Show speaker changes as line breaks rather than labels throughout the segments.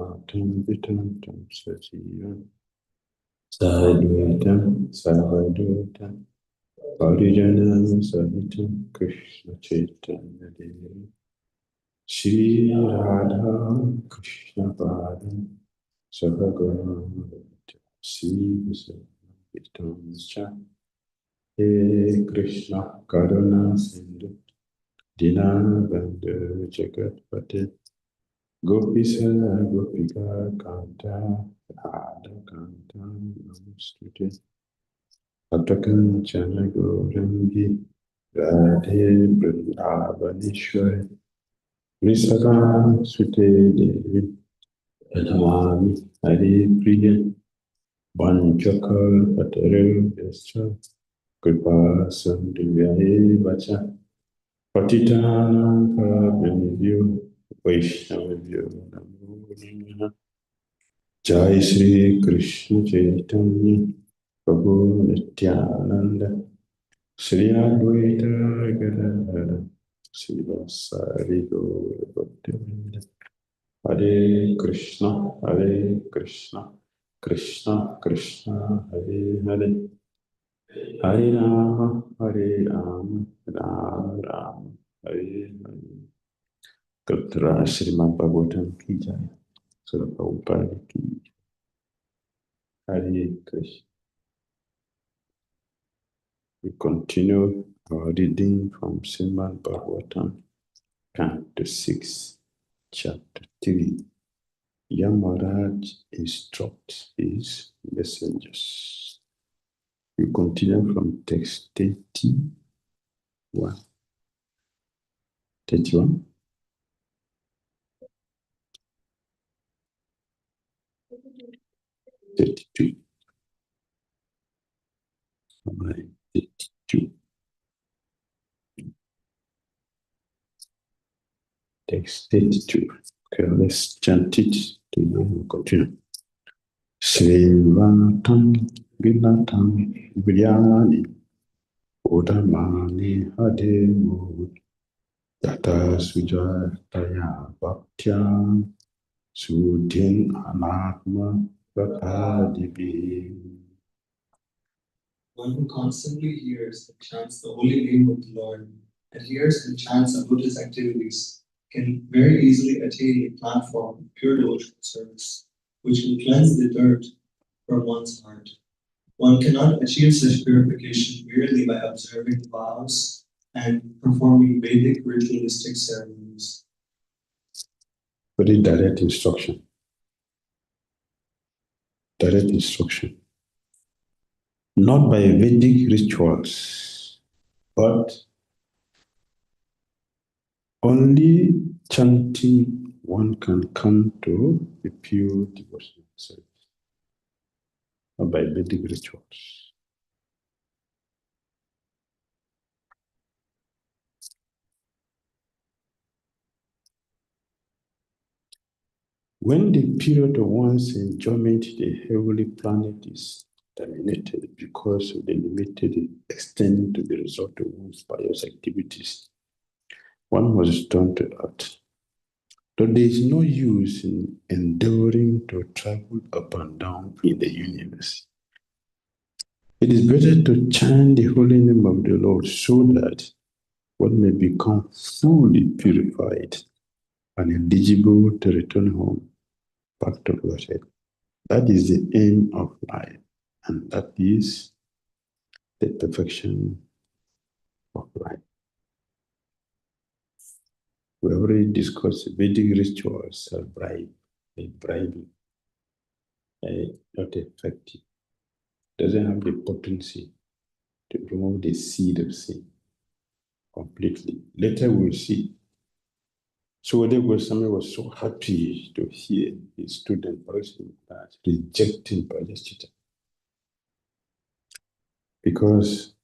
Satam Vitam Tam Sajivam Sadhutam Savadutam Parijanam Sahitam Krishna Chaitanya Devi Shri Radha Krishna Padam Sabhagavam Shri Vitam He Krishna Karuna Sindhu Dinabandhu Jagatpate Gopisa Gopika Kanta Radha Kanta Namaste Atakanchana Gaurangi Radhe Vrindavaneshwari Vrisabha Sute Devi Adamami Hare Priya Vanchakal Pataru Yascha Kripa Sandhyaye Vacha Patitanam Pavanivyo Vaishnavavyo Namo Namaha Jai Shri Krishna Chaitanya Prabhu Nityananda Shri Advaita Gadadhara Srivasari Gaura Bhaktivinoda Hare Krishna Krishna Krishna Hare Hare Hare Rama Rama Rama Hare Hare Gatra Srimad Bhagavatam Ki Jai Srila Prabhupada Ki Hare Krishna. We continue our reading from Srimad Bhagavatam, Canto 6, Chapter 3. Yamaraj instructs his messengers. We continue from text 31. 31? 32. Right, 32. Text 32. Okay, let's chant it. Then we'll continue. Srivatam Vilatam Vilyani Udamani Hademu Yata Sujataya Bhaktya Sudhin Anatma Prakadibi.
One who constantly hears and chants the holy name of the Lord, and hears and chants about his activities, can very easily attain a platform of pure devotional service, which can cleanse the dirt from one's heart. One cannot achieve such purification merely by observing vows and performing Vedic ritualistic ceremonies.
Very direct instruction. Direct instruction. Not by Vedic rituals, but only chanting one can come to a pure devotional service. Not by Vedic rituals. When the period of one's enjoyment in the heavenly planet is terminated because of the limited extent to the result of one's pious activities, one must return to earth. Though there is no use in endeavoring to travel up and down in the universe, it is better to chant the holy name of the Lord so that one may become fully purified and eligible to return home back to Godhead. That is the aim of life, and that is the perfection of life. We already discussed Vedic rituals are bribing, not effective. Doesn't have the potency to remove the seed of sin completely. Later we'll see. So Goswami was so happy to hear his student rejecting Prajastita, because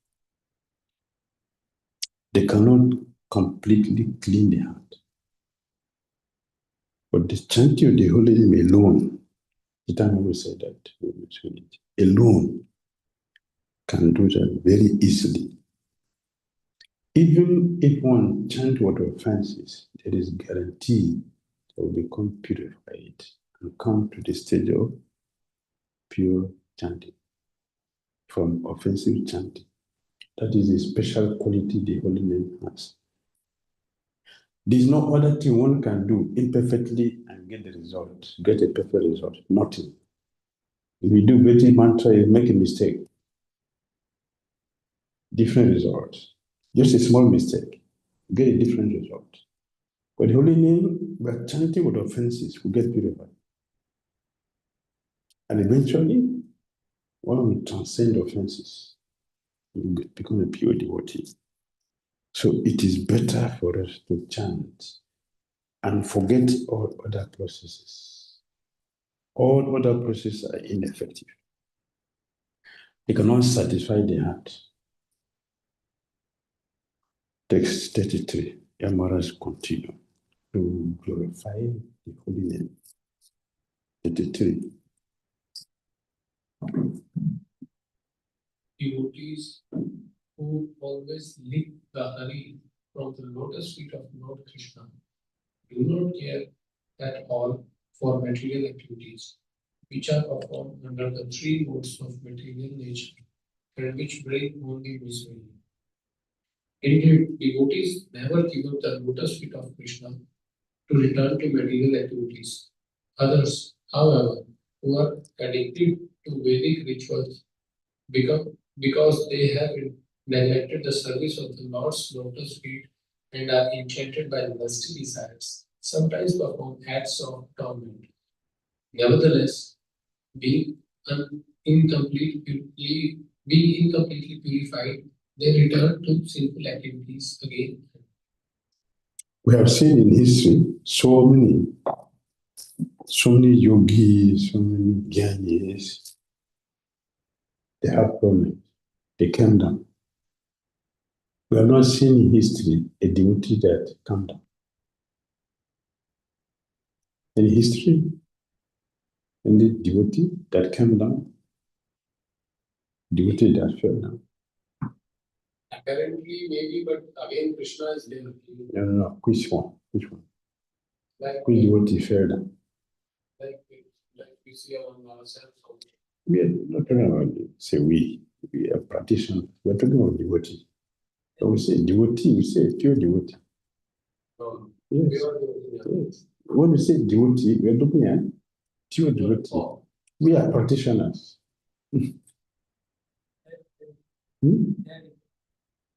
they cannot completely clean the heart. But the chanting of the holy name alone, Gita will say that, alone can do that very easily. Even if one chants what offenses, there is guarantee that will become purified and come to the stage of pure chanting, from offensive chanting. That is a special quality the holy name has. There's no other thing one can do imperfectly and get the result, get a perfect result. Nothing. If you do Vedic mantra, you make a mistake. Different result. Just a small mistake, get a different result. But the holy name, by chanting with offenses, will get purified. And eventually, one will transcend offenses. You will become a pure devotee. So it is better for us to chant and forget all other processes. All other processes are ineffective. They cannot satisfy the heart. Text 33, Yamaras continue to glorify the holy name. 33.
Devotees who always lick the honey from the lotus feet of Lord Krishna do not care at all for material activities, which are performed under the three modes of material nature and which bring only misery. Indeed, devotees never give up the lotus feet of Krishna to return to material activities. Others, however, who are addicted to Vedic rituals because they have neglected the service of the Lord's lotus feet and are enchanted by lusty desires, sometimes perform acts of torment. Nevertheless, being incompletely purified, they return to sinful activities again.
We have seen in history so many yogis, so many jnanis, they have problems. They came down. We have not seen in history a devotee that came down. In history, any devotee that came down, devotee that fell down.
Apparently, maybe, but again, Krishna is there.
No. Which one?
Like
Which devotee fell down?
like we see among ourselves.
We are not talking about, say we are practitioners. We are talking about devotee. When we say devotee, we say pure devotee.
No,
Yes.
pure devotee.
Yes. When we say devotee, we are looking at pure devotee.
Oh.
We are practitioners.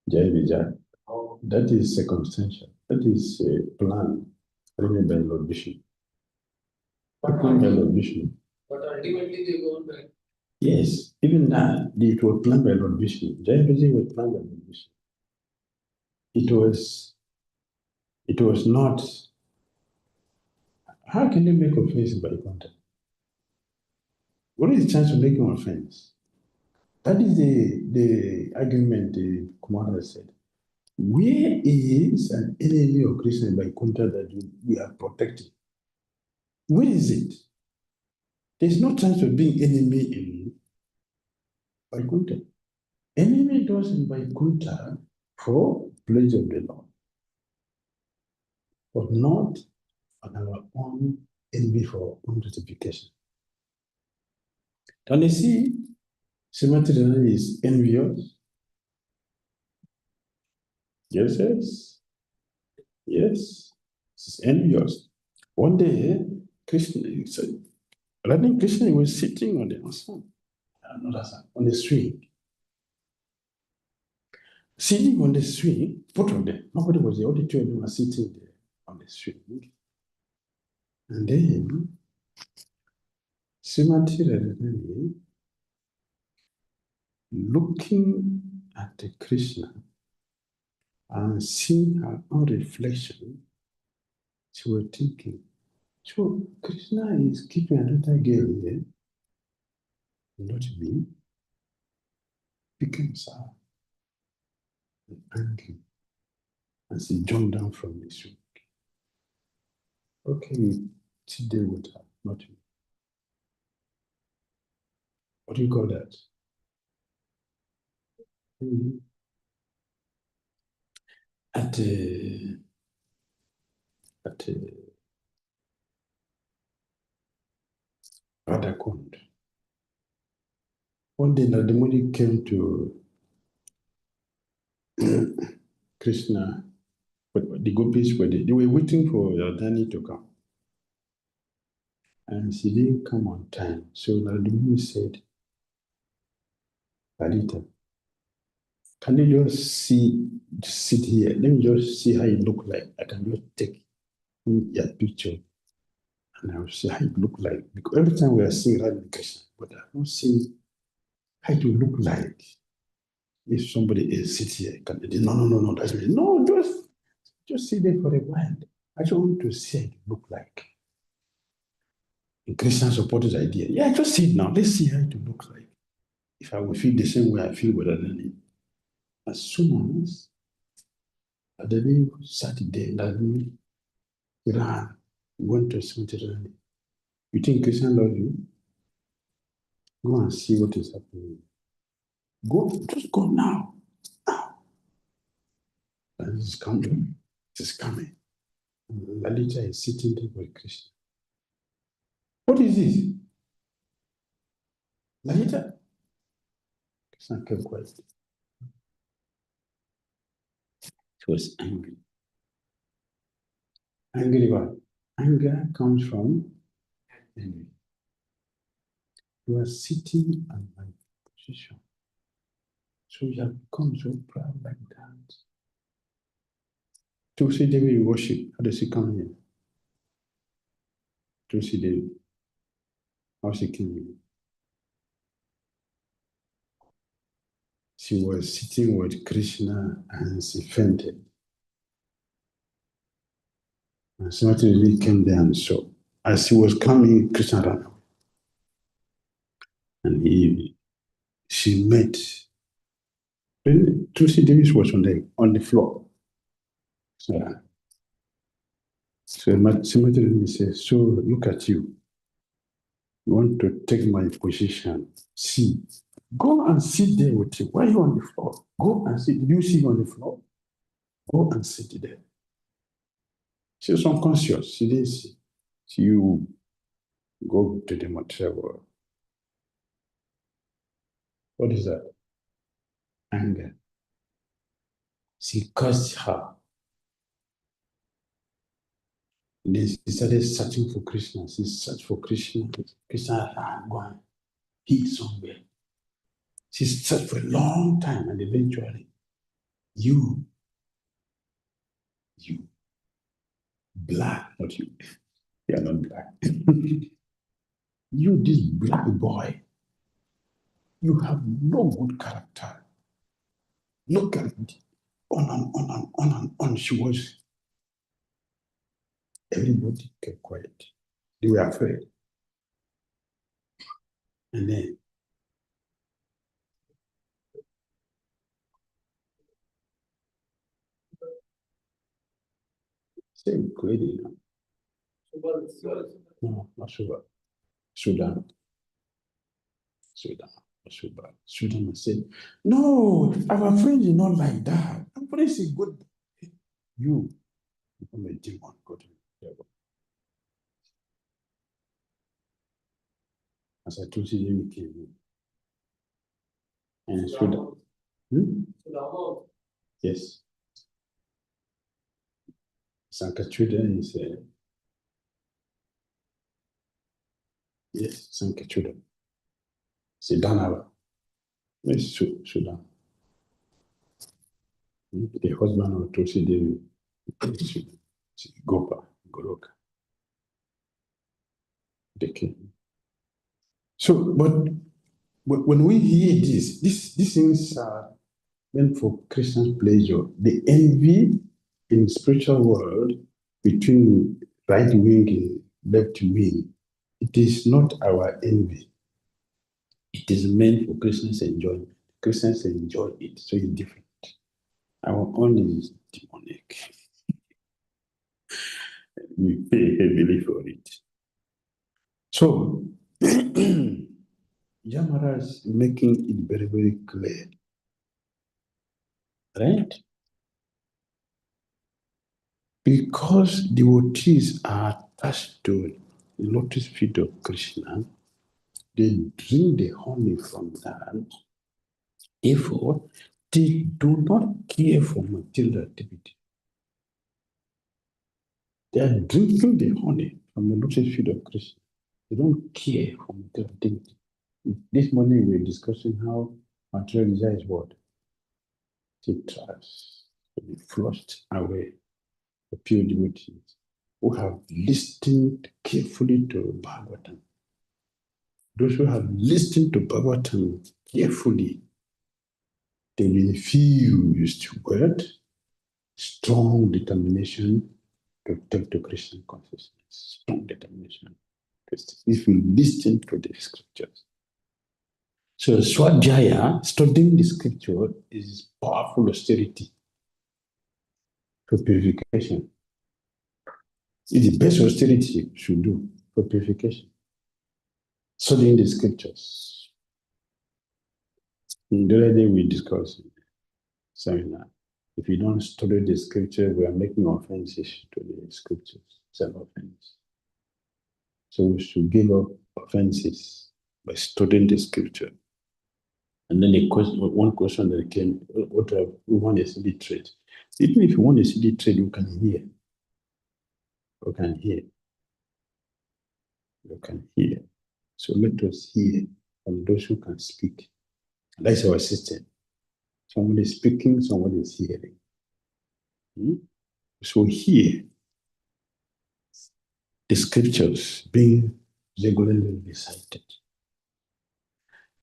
Jai Vijay.
Oh.
That is circumstantial. That is a plan written by Lord Vishnu.
But ultimately they go back.
Yes, even that, it was planned by Lord Vishnu. Jai Vijay was planned by Lord Vishnu. It was not. How can you make offense by contact? What is the chance of making offense? That is the argument the commander said. Where is an enemy of Krishna by contact that we are protecting? Where is it? There's no chance of being enemy in Vaikuntha. Enemy does in Vaikuntha for pleasure of the Lord, but not on our own envy for our own gratification. Can you see Srimati is envious? Yes. She's envious. One day, Krishna was sitting on the on the swing. Sitting on the swing, both of them, nobody was there, only two of them were sitting there on the swing. And then, Srimati Radharani, looking at the Krishna and seeing her own reflection, she was thinking, so Krishna is keeping another girl here, not me, became sad and angry. And she jumped down from the swing. Okay, sit there with her, not me. What do you call that? At Radhakund. One day Narada Muni came to Krishna, but the gopis were they were waiting for Yardani to come. And she didn't come on time. So Narada Muni said, Lalita, can you just sit here? Let me just see how you look like. I can just take your picture and I'll see how you look like. Because every time we are seeing Radha Krishna, but I've not seen how you look like. If somebody else sits here, can they, no, that's me. No, just sit there for a while. I just want to see how you look like. And Krishna supported the idea. Yeah, just sit now. Let's see how you look like. If I will feel the same way I feel with Adani. As soon as Adani sat there, Adani ran, went to cemetery. You think Krishna loves you? Go and see what is happening. Go, just go now. Now. And it's coming. It's coming. And Lalita is sitting there with Krishna. What is this? Lalita? Krishna kept quiet. She was angry. Angry why? Anger comes from envy. You are sitting at my position. So you have become so proud like that. Tulsi Devi worship. How does she come here? Tulsi Devi. How she came here? She was sitting with Krishna and she fainted. And somebody really came there and saw. As he was coming, Krishna ran away. And she met. Then Tulsi Devi was on the floor. So somebody says, so look at you. You want to take my position. See, go and sit there with him. Why are you on the floor? Go and sit. Did you see him on the floor? Go and sit there. She was unconscious. She didn't see. So you go to the material world. What is that? Anger. She cursed her. And then she started searching for Krishna. She searched for Krishna. Krishna ran, go and hid somewhere. She searched for a long time and eventually, you, black, not you. You are not black. You, this black boy, you have no good character. Look at it. On. She was. Everybody kept quiet. They were afraid. And then same lady, no, not Suba. Sudan. Sudan said, no, our friend is not like that. Our friend is good. You become a demon, go to the devil. As I told you, you came in. And Sudan. Yes. Sankachuda is yes, Sankachuda. Sidanava. Yes, Sudan. The husband of Tulsi Devi, Gopa, Goloka. The king. So, but when we hear these things are meant for Christian pleasure. The envy in spiritual world between right wing and left wing, it is not our envy. It is meant for Christians' enjoyment. Christians enjoy it, so it's different. Our own is demonic. We pay heavily for it. So, Yamara is making it very, very clear. Right? Because devotees are attached to the lotus feet of Krishna, They drink the honey from that. Therefore, they do not care for material activity. They are drinking the honey from the lotus feet of Krishna. They don't care for material activity. This morning we were discussing how material desire is what? It tries to be flushed away. The pure devotees who have listened carefully to Bhagavatam. Those who have listened to Bhagavatam carefully, they will infuse with strong determination to take to Krishna consciousness. Strong determination. If you listen to the scriptures. So Swadhyaya, studying the scripture, is powerful austerity for purification. It's the best austerity you should do for purification. Studying the scriptures. The other day we discussed in the seminar. If you don't study the scripture, we are making offenses to the scriptures. It's an offense. So we should give up offenses by studying the scripture. And then one question that came, what if we want a CD trade? Even if you want a CD trade, you can hear. You can hear. You can hear. So let us hear from those who can speak. That's our system. Someone is speaking, someone is hearing. So hear the scriptures being regularly recited.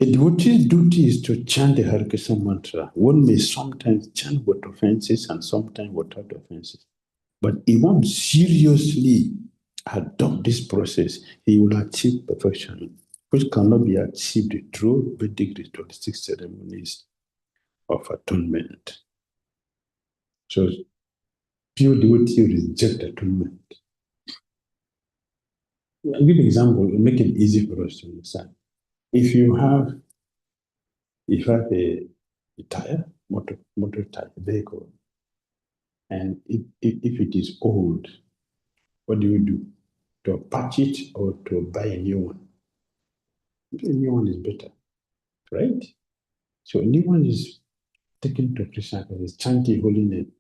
A devotee's duty is to chant the Hare Krishna mantra. One may sometimes chant with offenses and sometimes without offenses. But if one seriously adopt this process, he will achieve perfection, which cannot be achieved through Vedic ritualistic ceremonies of atonement. So, pure devotee reject atonement. I'll give an example, to make it easy for us to understand. If you have a tire, motor tire, vehicle, and if it is old, what do you do? To patch it or to buy a new one? A new one is better, right? So a new one is taken to Krishna because it's chanting holy name.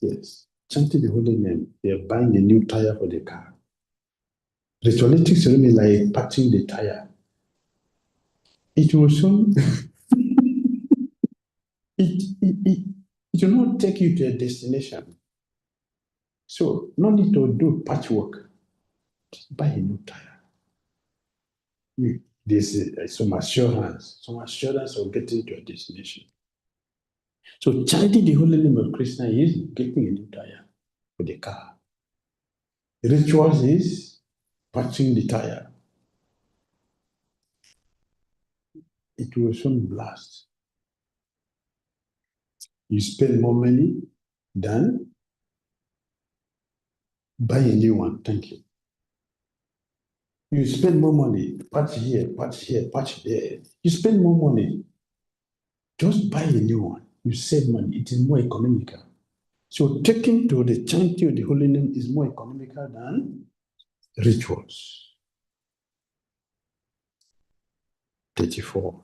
Yes, chanting the holy name. They are buying a new tire for the car. Ritualistic ceremony like patching the tire. It will soon it will not take you to a destination. So no need to do patchwork. Just buy a new tire. There's some assurance of getting to a destination. So chanting the holy name of Krishna is getting a new tire for the car. The rituals is patching the tire. It will soon blast. You spend more money than buy a new one. Thank you. You spend more money, patch here, patch there. You spend more money. Just buy a new one. You save money. It is more economical. So taking to the chanting of the holy name is more economical than rituals. 34.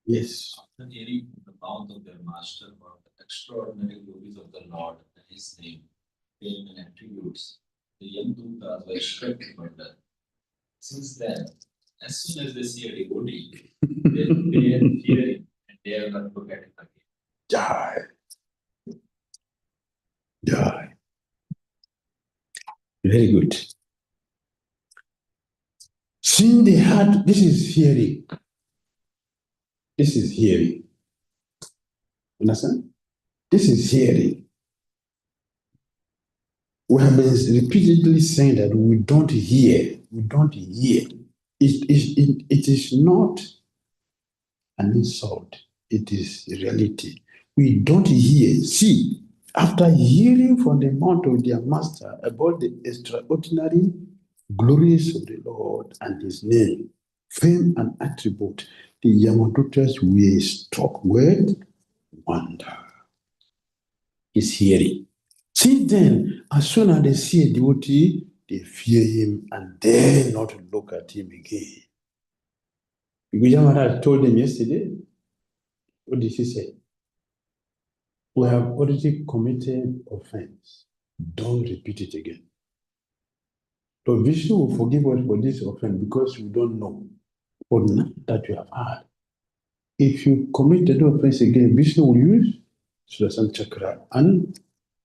Yes.
After hearing from the mouth of their master about the extraordinary glories of the Lord and his name, fame and attributes, the young Dutas were struck with wonder. Since then, as soon as they see a devotee, they bear fearing and dare not forget it again.
Die. Very good. Seeing the heart, this is hearing. This is hearing. Understand? This is hearing. We have been repeatedly saying that we don't hear. We don't hear. It is not an insult. It is reality. We don't hear. See, after hearing from the mouth of their master about the extraordinary glories of the Lord and his name, fame and attribute, The Yamadutas were struck with wonder. His hearing. Since then, as soon as they see a devotee, they fear him and dare not look at him again. Because Yamada told them yesterday, what did he say? We have already committed offense. Don't repeat it again. So Vishnu will forgive us for this offense because we don't know. But now that you have heard, if you commit the offense again, Vishnu will use Sudarshan Chakra and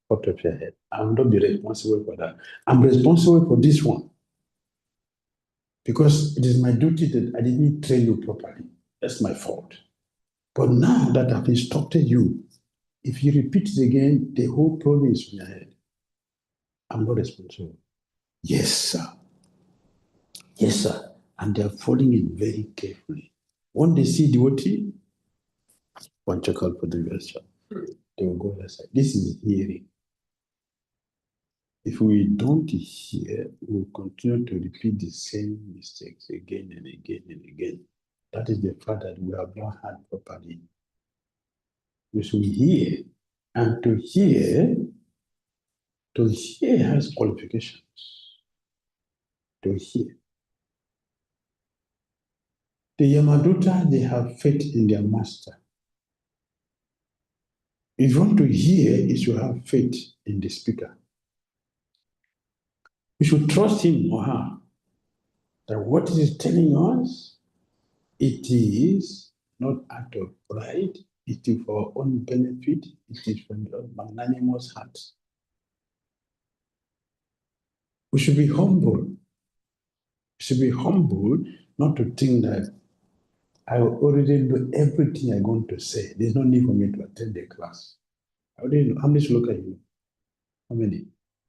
cut off your head. I will not be responsible for that. I'm responsible for this one. Because it is my duty that I didn't train you properly. That's my fault. But now that I've instructed you, if you repeat it again, the whole problem is on your head. I'm not responsible. Yes, sir. Yes, sir. And they're following it very carefully. When they see devotee, one check out for the rest, they will go that side. This is hearing. If we don't hear, we'll continue to repeat the same mistakes again and again and again. That is the fact that we have not heard properly. Because we hear, and to hear has qualifications. To hear. The Yamaduta, they have faith in their master. If you want to hear, you should have faith in the speaker. We should trust him or her that what he is telling us, it is not out of pride, it is for our own benefit, it is from the magnanimous heart. We should be humble. We should be humble, not to think that I already know everything I'm going to say. There's no need for me to attend the class. I already know. How many look at you? How many?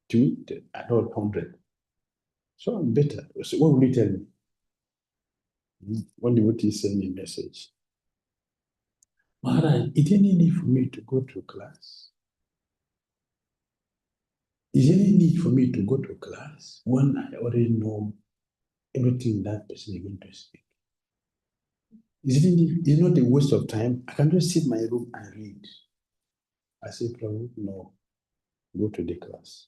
2? I know 100. So I'm better. So what will you tell me? When the devotee send me a message, Maharaj, is there any need for me to go to class? Is there any need for me to go to class when I already know everything that person is going to speak? It's not a waste of time. I can just sit in my room and read. I say, Prabhu, no, go to the class.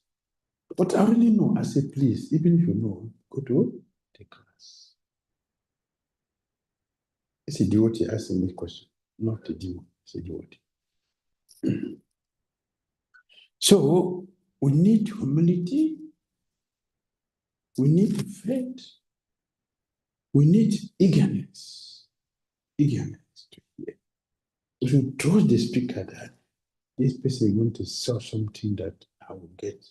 But I already know. I say, please, even if you know, go to the class. It's a devotee asking this question, not a demon. It's a devotee. So we need humility. We need faith. We need eagerness. Eagerness to hear. If you trust the speaker that this person is going to sell something that I will get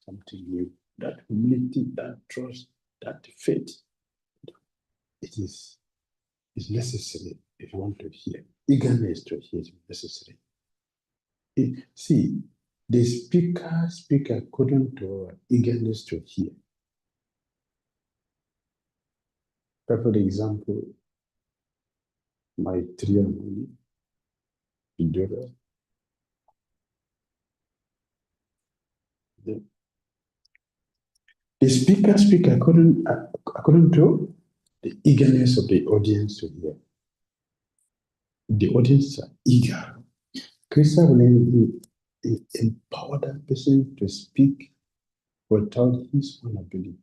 something new, that humility, that trust, that faith, it is necessary if you want to hear. Eagerness to hear is necessary. See, the speaker speak according to our eagerness to hear. For example, my 3 daughter. The speaker speak according to the eagerness of the audience to hear. The audience are eager. Krishna will empower that person to speak without his own ability.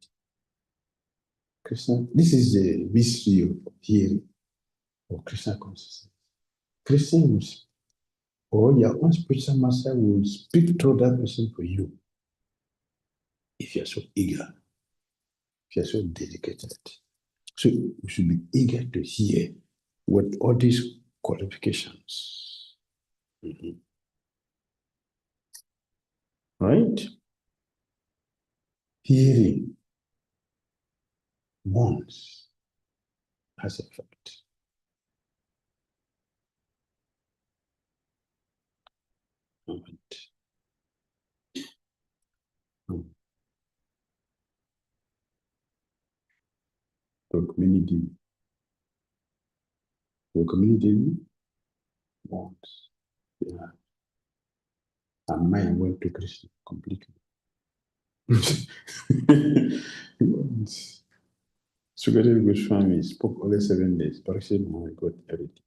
Krishna, this is the mystery of hearing, of Krishna consciousness. Krishna will, or your own spiritual master will speak through that person for you. If you're so eager, if you're so dedicated. So we should be eager to hear with all these qualifications. Right? Hearing once has effect. The community once. Yeah. And mine went to Krishna completely. Once. Sukadeva Goswami spoke only 7 days. Parikshit Maharaj got everything.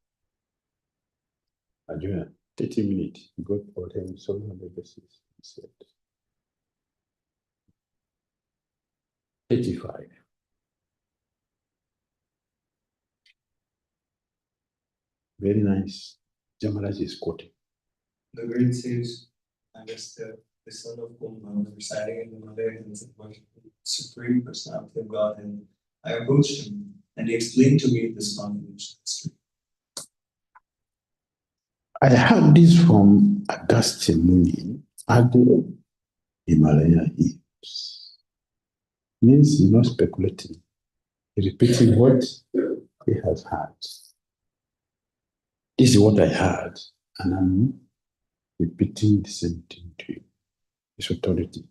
Arjuna, 30 minutes, he got all him 700 verses. He said 85. Very nice. Jamaraj is quoting.
The great sage, Agastya, the son of Kumbha, residing in the Himalayas and worshiping the Supreme Personality of Godhead, I approached him and he explained to me this confidential history.
I heard this from Agastya Muni at the Himalaya Hills. Means he's not speculating. He's repeating what he has heard. This is what I heard, and I'm repeating the same thing to you. It's authority.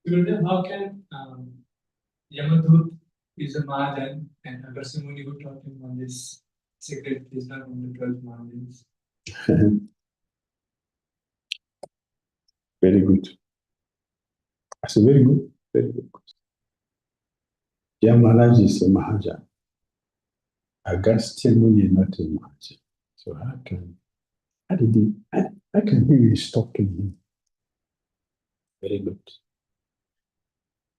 How can Yamadut is a Mahajan and Agastya Muni who taught him on this secret wisdom on the 12 Mahajans?
Very good. I said, very good, very good. Yamaraj is a Mahajan. Agastya Muni is not a Mahajan. So how can he stop him? Very good.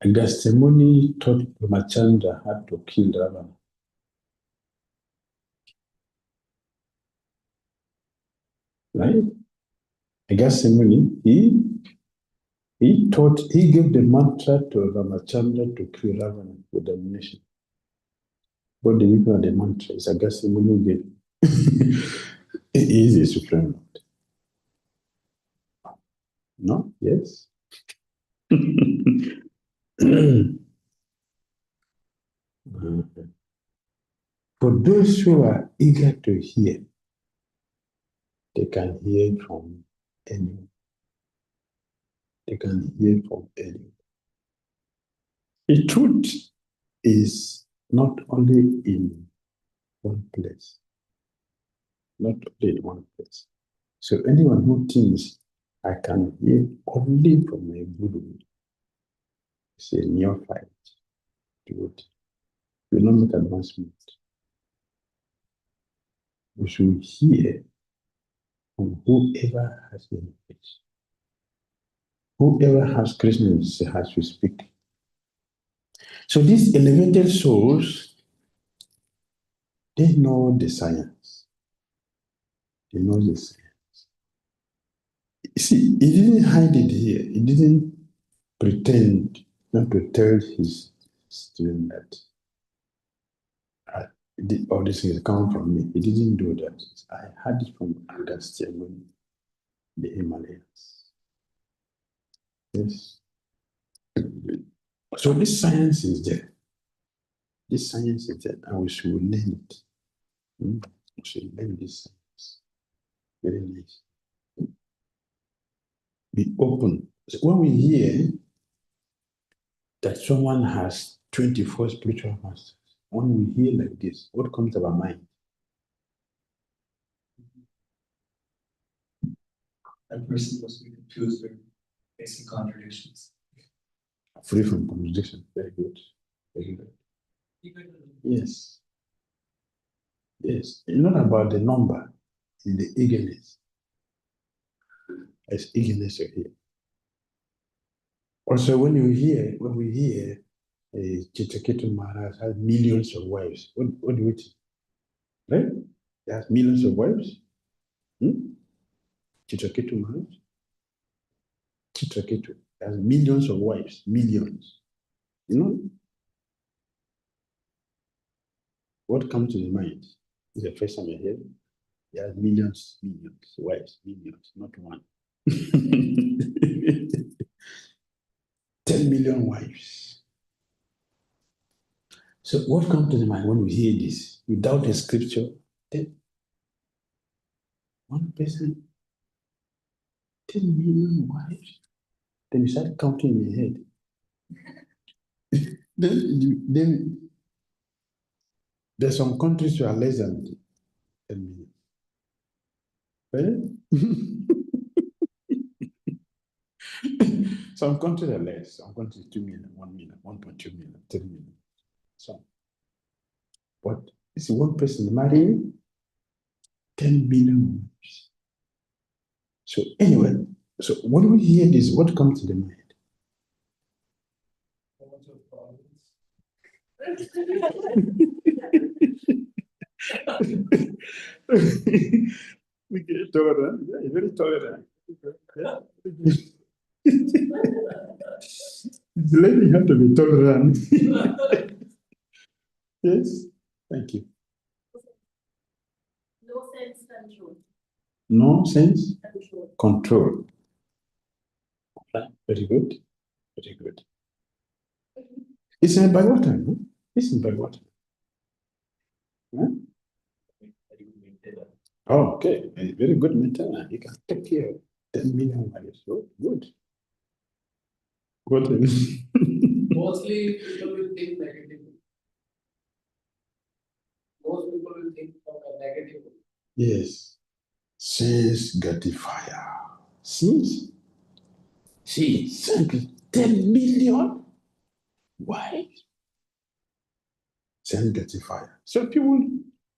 Agastya Muni taught Ramachandra how to kill Ravana. Right? Agastya Muni, he gave the mantra to Ramachandra to kill Ravana with domination. But the people of the mantra is Agastya Muni gave. He is a supreme Lord. No? Yes? For those who are eager to hear, they can hear from anyone. They can hear from anyone. The truth is not only in one place. Not only in one place. So anyone who thinks I can hear only from my Guru is a neophyte. You will not make advancement. We should hear from whoever has the knowledge. Whoever has Krishna has to speak. So these elevated souls, they know the science. They know the science. You see, he didn't hide it here. He didn't pretend not to tell his student that all these things come from me. He didn't do that. I had it from Agastya Muni, the Himalayas. Yes. So this science is there. This science is there, and we should learn it. We should learn this science. Very nice. Be open. So when we hear that someone has 24 spiritual masters, when we hear like this, what comes to our mind?
That person must be confused with basic contradictions.
Free from contradiction. Very good. Very good. Yes. Yes. It's not about the number, it's the eagerness. There's eagerness here. Also, when we hear Chitraketu Maharaj has millions of wives, what do we think? Right? He has millions of wives. Chitraketu Maharaj. Chitraketu has millions of wives, millions. You know, what comes to the mind is the first time I hear it. He has millions wives, millions, not one. 10 million wives. So what comes to the mind when we hear this? Without a scripture, then one person, 10 million wives. Then you start counting in your head. then there's some countries who are less than 10 million. Right? Some countries are less. Some countries 2 million, 1 million, 1.2 million, 3 million. So, but it's one person marrying 10 million wives. So anyway, so when we hear this, what comes to the mind? Okay, tolerant. Yeah, you're very tolerant. Yeah. The lady have to be tolerant. Yes, thank you.
No sense control.
No sense
Control.
control. Okay, very good. Very good. It's in by water, no? It's in by water. Huh? Oh, okay. A very good maintenance. You can take care of 10 million wives. Oh, good. Good.
Mostly people will think negatively. Most people will think of a negative.
Yes. Sense gratifier. Since she sent 10 million. Why? Sense gratifier. So people,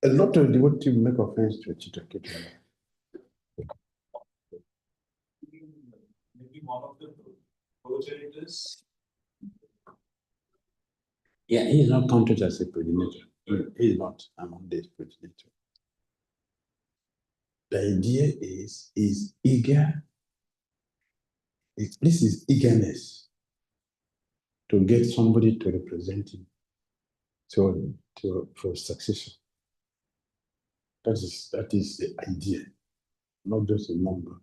a lot of devotees make offense to a cheater.
Maybe one of the progenitors.
Yeah, he's not counted as a progenitor. He's not among the progenitor. The idea is eager. This is eagerness to get somebody to represent him for succession. That is the idea, not just a number.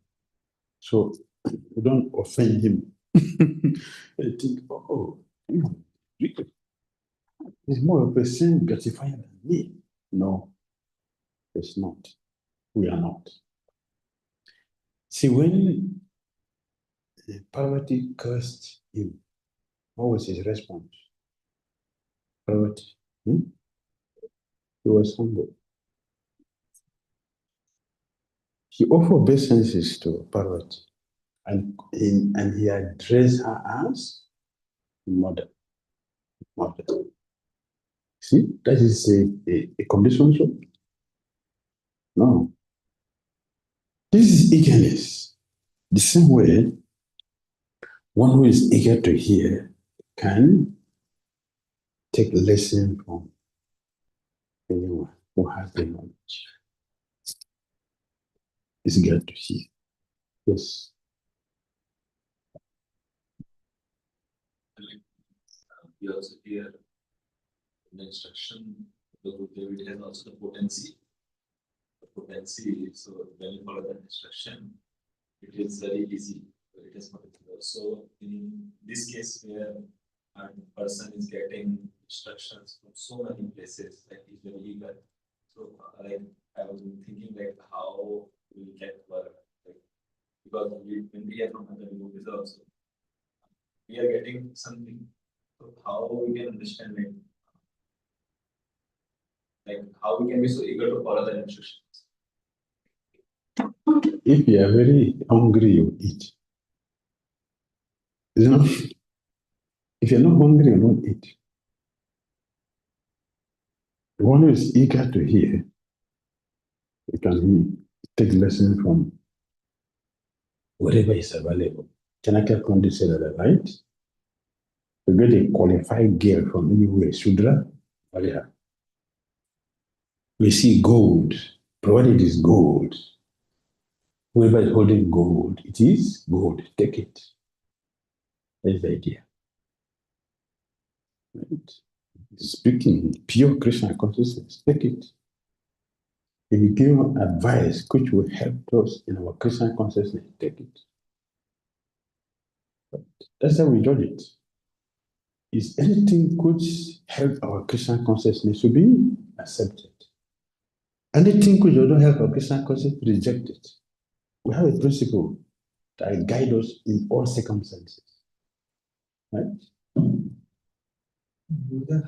So we don't offend him. I think, it's more of a sense gratifier than me. No, it's not. We are not. See, when Parvati cursed him, what was his response? Parvati, he was humble. He offered obeisances to Parvati, and he addressed her as mother. Mother. See, that is a condition. So? No. This is eagerness. The same way, one who is eager to hear can take a lesson from anyone who has the knowledge. It's eager to hear. Yes.
We also hear in the instruction, the David has also the potency. The potency, so when you follow that instruction, it is very easy. It is particular. So in this case where a person is getting instructions from so many places, like he's very eager. So like I was thinking like how we get work, like because when we are from other devotees also, we are getting something. So how we can understand it? Like how we can be so eager to follow the instructions?
If you are very hungry, you eat. You know, if you're not hungry, you don't eat. The one who is eager to hear, you can take lesson from wherever is available. Chanakya Kondi said that, right? You get a qualified girl from anywhere, Shudra, Varia. We see gold, provided it is gold. Whoever is holding gold, it is gold, take it. That's the idea. Right? Speaking pure Krishna consciousness, take it. If you give advice which will help us in our Krishna consciousness, take it. But that's how we judge it. Is anything which help our Krishna consciousness to be accepted? Anything which does not help our Krishna consciousness, reject it. We have a principle that guides us in all circumstances. Right?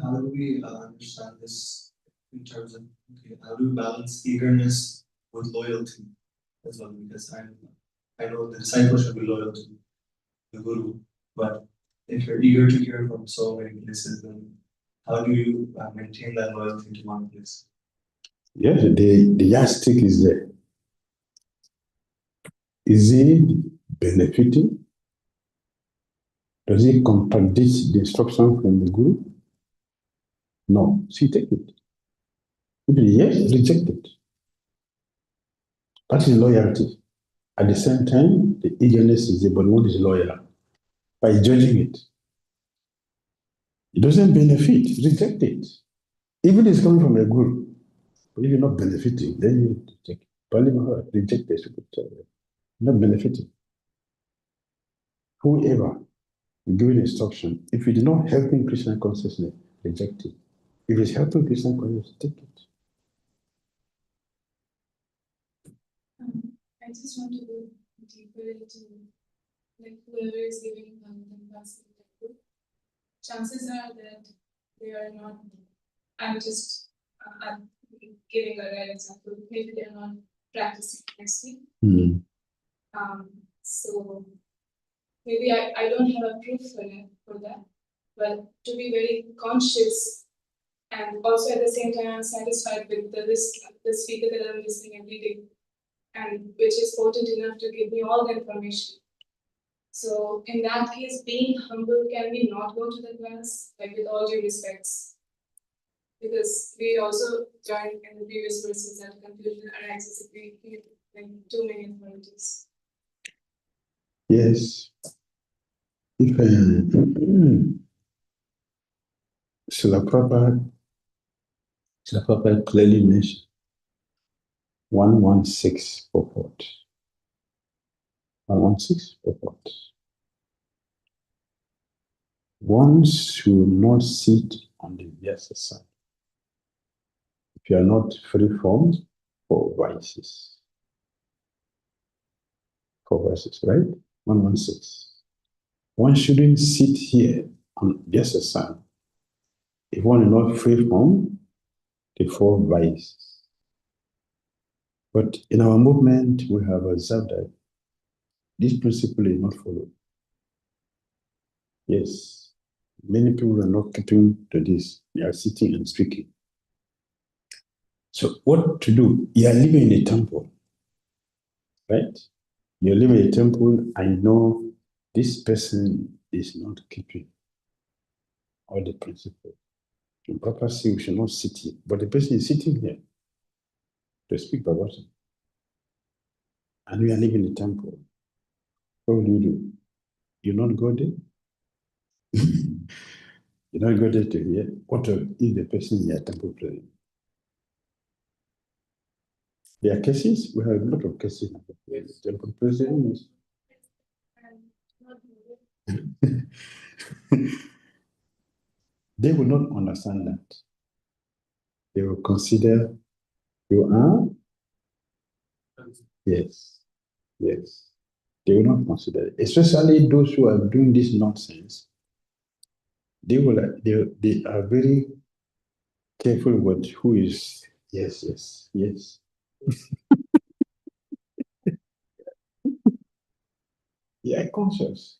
How do we understand this in terms of, okay, how do we balance eagerness with loyalty as well? Because I know the disciple should be loyal to the Guru, but if you're eager to hear from so many places, then how do you maintain that loyalty to one place?
Yes, the yardstick is there. Is he benefiting? Does he contradict the instruction from the Guru? No. So take it. If yes, reject it. That is loyalty. At the same time, the eagerness is there, but what is loyal? By judging it. It doesn't benefit, reject it. Even if it's coming from a Guru, but if you're not benefiting, then you reject it. Reject it. Not benefiting. Whoever given instruction, if it is not helping Krishna consciousness, reject it. If it's helping Krishna consciousness, take it.
I just want to go deeper into like whoever is giving advice in the temple. Chances are that they are not. I'm just I'm giving a rare example. Maybe they are not practicing nicely. So maybe I don't have a proof for that, but to be very conscious and also at the same time I'm satisfied with the speaker that I'm listening every day, and which is potent enough to give me all the information. So in that case, being humble, can we not go to the class? Like with all due respects. Because we also learned in the previous verses that confusion arises if we give like too many authorities.
Yes. If Srila Prabhupada clearly mentioned 116 purport. 116 purport. One should not sit on the Vyasa side if you are not free from four vices. 4 verses, right? 116. One shouldn't sit here on Vyasa side if one is not free from the 4 vices. But in our movement, we have observed that this principle is not followed. Yes, many people are not keeping to this. They are sitting and speaking. So what to do? You are living in a temple, right? You live in a temple, I know this person is not keeping all the principles. In proper say we should not sit here, but the person is sitting here to speak about it. And we are living in a temple. What will you do? You not go there? You not go there to hear? What if the person is a temple president? There are cases, we have a lot of cases. Temple president is they will not understand that. They will consider you are. Yes. Yes. They will not consider it. Especially those who are doing this nonsense. They are very careful with who is yes. They are conscious.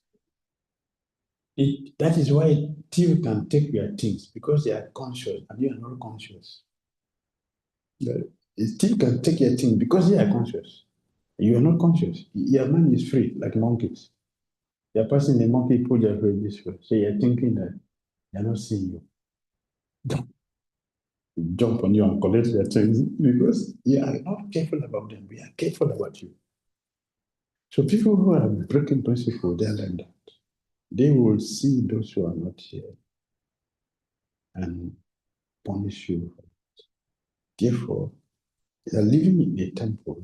That is why thief can take your things, because they are conscious and you are not conscious. The thief can take your things because they are conscious. You are not conscious. Your mind is free, like monkeys. You're passing a monkey, pull your head this way. So you're thinking that they're not seeing you. Jump on you and collect their things because you are not careful about them. We are careful about you. So people who are breaking principle, they are like that. They will see those who are not here and punish you. Therefore, you are living in a temple.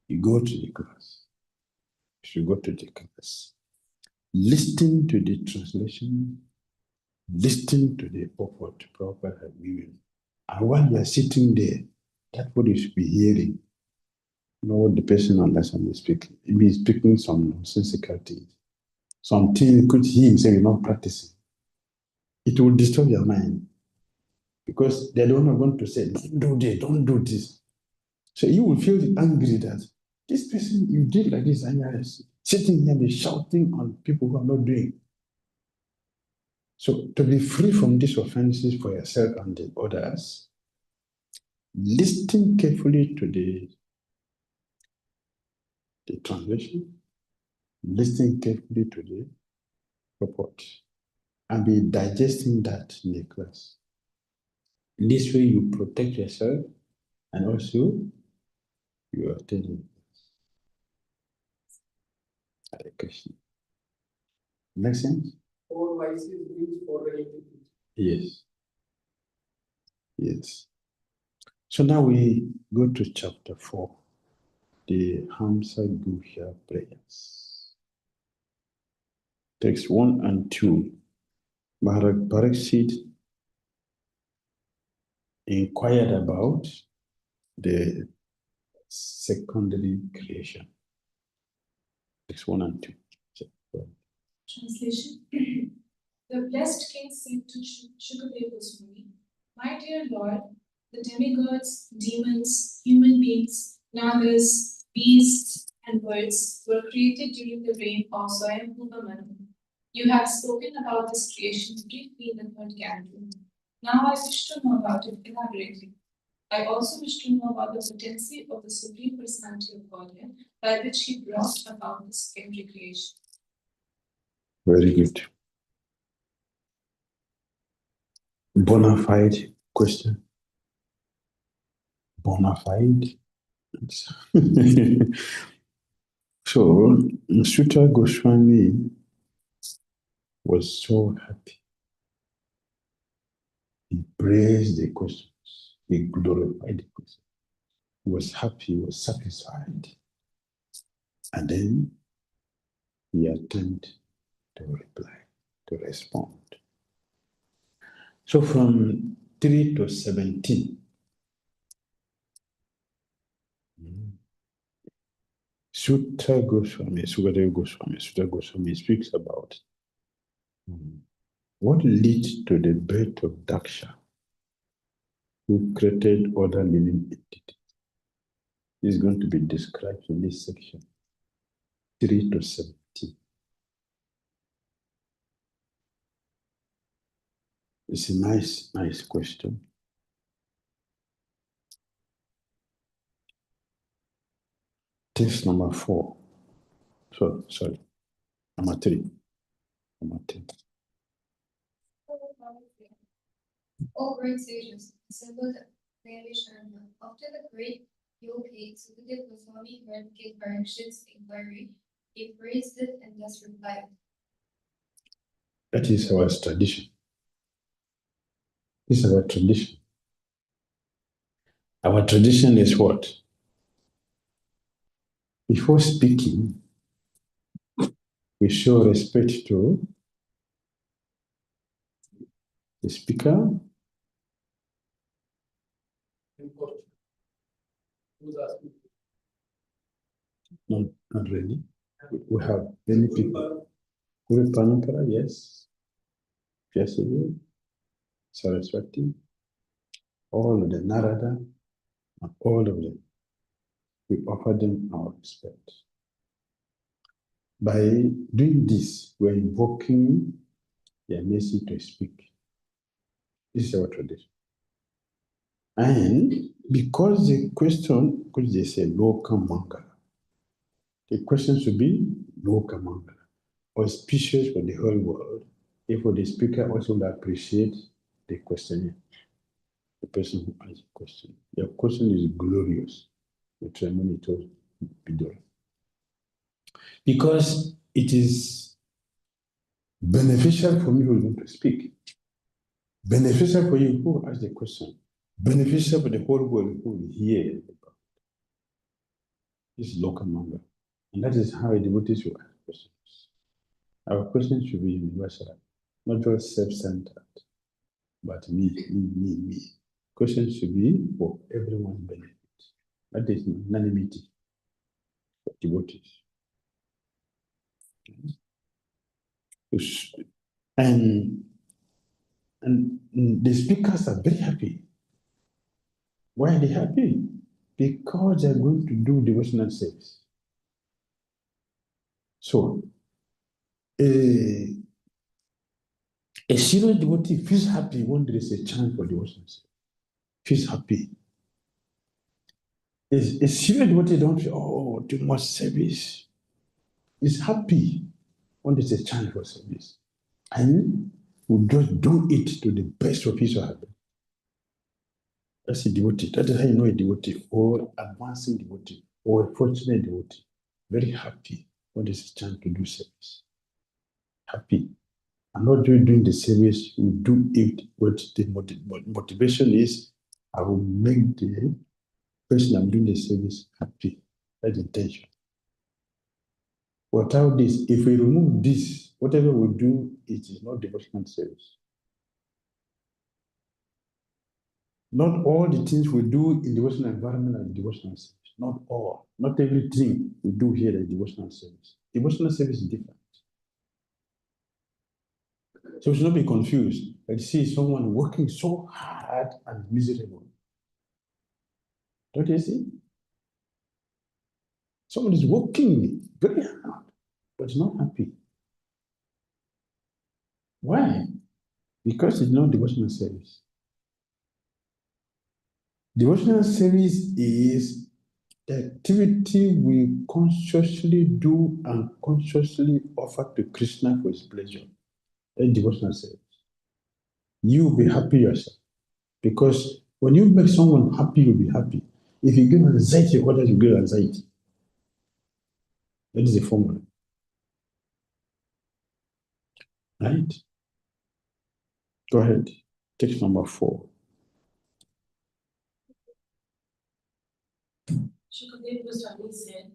You go to the class. You should go to the class. Listen to the translation. Listen to the purport Prabhupada has given. And while you are sitting there, that's what you should be hearing. You know what the person understands is speaking. If he's speaking some nonsensical things, something you could hear him say you're not practicing. It will disturb your mind. Because they're the one who are going to say, don't do this, don't do this. So you will feel angry that this person, you did like this, and you're sitting here be shouting on people who are not doing. So to be free from these offenses for yourself and the others, listen carefully to the translation, listen carefully to the report, and be digesting that in the class. This way you protect yourself and also you are telling the question. Make sense?
Four vices means four relatives.
Yes. Yes. So now we go to chapter 4, the Hamsa Guhya prayers. Text 1 and 2. Maharaj Pariksit inquired about the secondary creation. Text 1 and 2.
Translation. The blessed king said to Shukadeva Goswami, "My dear Lord, the demigods, demons, human beings, nagas, beasts, and birds were created during the reign of Swayambhuva Manu. You have spoken about this creation briefly in the third canto. Now I wish to know about it elaborately. I also wish to know about the potency of the Supreme Personality of Godhead by which he brought about the secondary creation."
Very good. Bona fide question. Bona fide. So, Suta Goswami was so happy. He praised the questions. He glorified the questions. He was happy, he was satisfied. And then he attempted to reply, to respond. So from 3 to 17, Suta Goswami speaks about what leads to the birth of Daksha, who created other living entities. Is going to be described in this section, 3 to 17. It's a nice question. Text number 4. Sorry. Number 3.
O great sages, assembled after the great yogi Sukadeva Goswami heard King Parikshit's inquiry, he praised it and thus replied.
That is our tradition. This is our tradition. Our tradition is what? Before speaking, we show respect to the speaker.
Who's asking?
Not really. We have many people. Guru Parampara, yes. Vyasadi, Saraswati, all of the Narada, and all of them. We offer them our respect. By doing this, we're invoking their mercy to speak. This is our tradition. And because the question, because they say Loka Mangala, the question should be Loka Mangala, auspicious for the whole world. Therefore, the speaker also will appreciate the questioner, the person who asked the question. Your question is glorious. The Tremonito Bidor. Because it is beneficial for me who is going to speak, beneficial for you who asked the question, beneficial for the whole world who will hear about this local number. And that is how a devotee should ask questions. Our questions should be universal, not just self-centered, but me. Questions should be for everyone's benefit. That is unanimity for devotees. And the speakers are very happy. Why are they happy? Because they're going to do devotional service. So, a serious devotee feels happy when there is a chance for devotion. Feels happy. A serious devotee don't feel, oh, too much service. Is happy when there's a chance for service. And we just do it to the best of his or her. That's a devotee. That is how you know a devotee, or advancing devotee, or a fortunate devotee. Very happy when there's a chance to do service. Happy. I'm not doing the service, we do it what the motivation is. I will make the person I'm doing the service happy. That's the intention. Without this, if we remove this, whatever we do, it is not devotional service. Not all the things we do in devotional environment are devotional service. Not all. Not everything we do here is devotional service. Devotional service is different. So we should not be confused. I see someone working so hard and miserable. Don't you see? Someone is working very hard, but is not happy. Why? Because it's not devotional service. Devotional service is the activity we consciously do and consciously offer to Krishna for his pleasure. That's devotional service. You will be happy yourself. Because when you make someone happy, you'll be happy. If you give anxiety, others will give anxiety. That is the formula. Right? Go ahead. Text number 4.
Shukadeva Goswami said,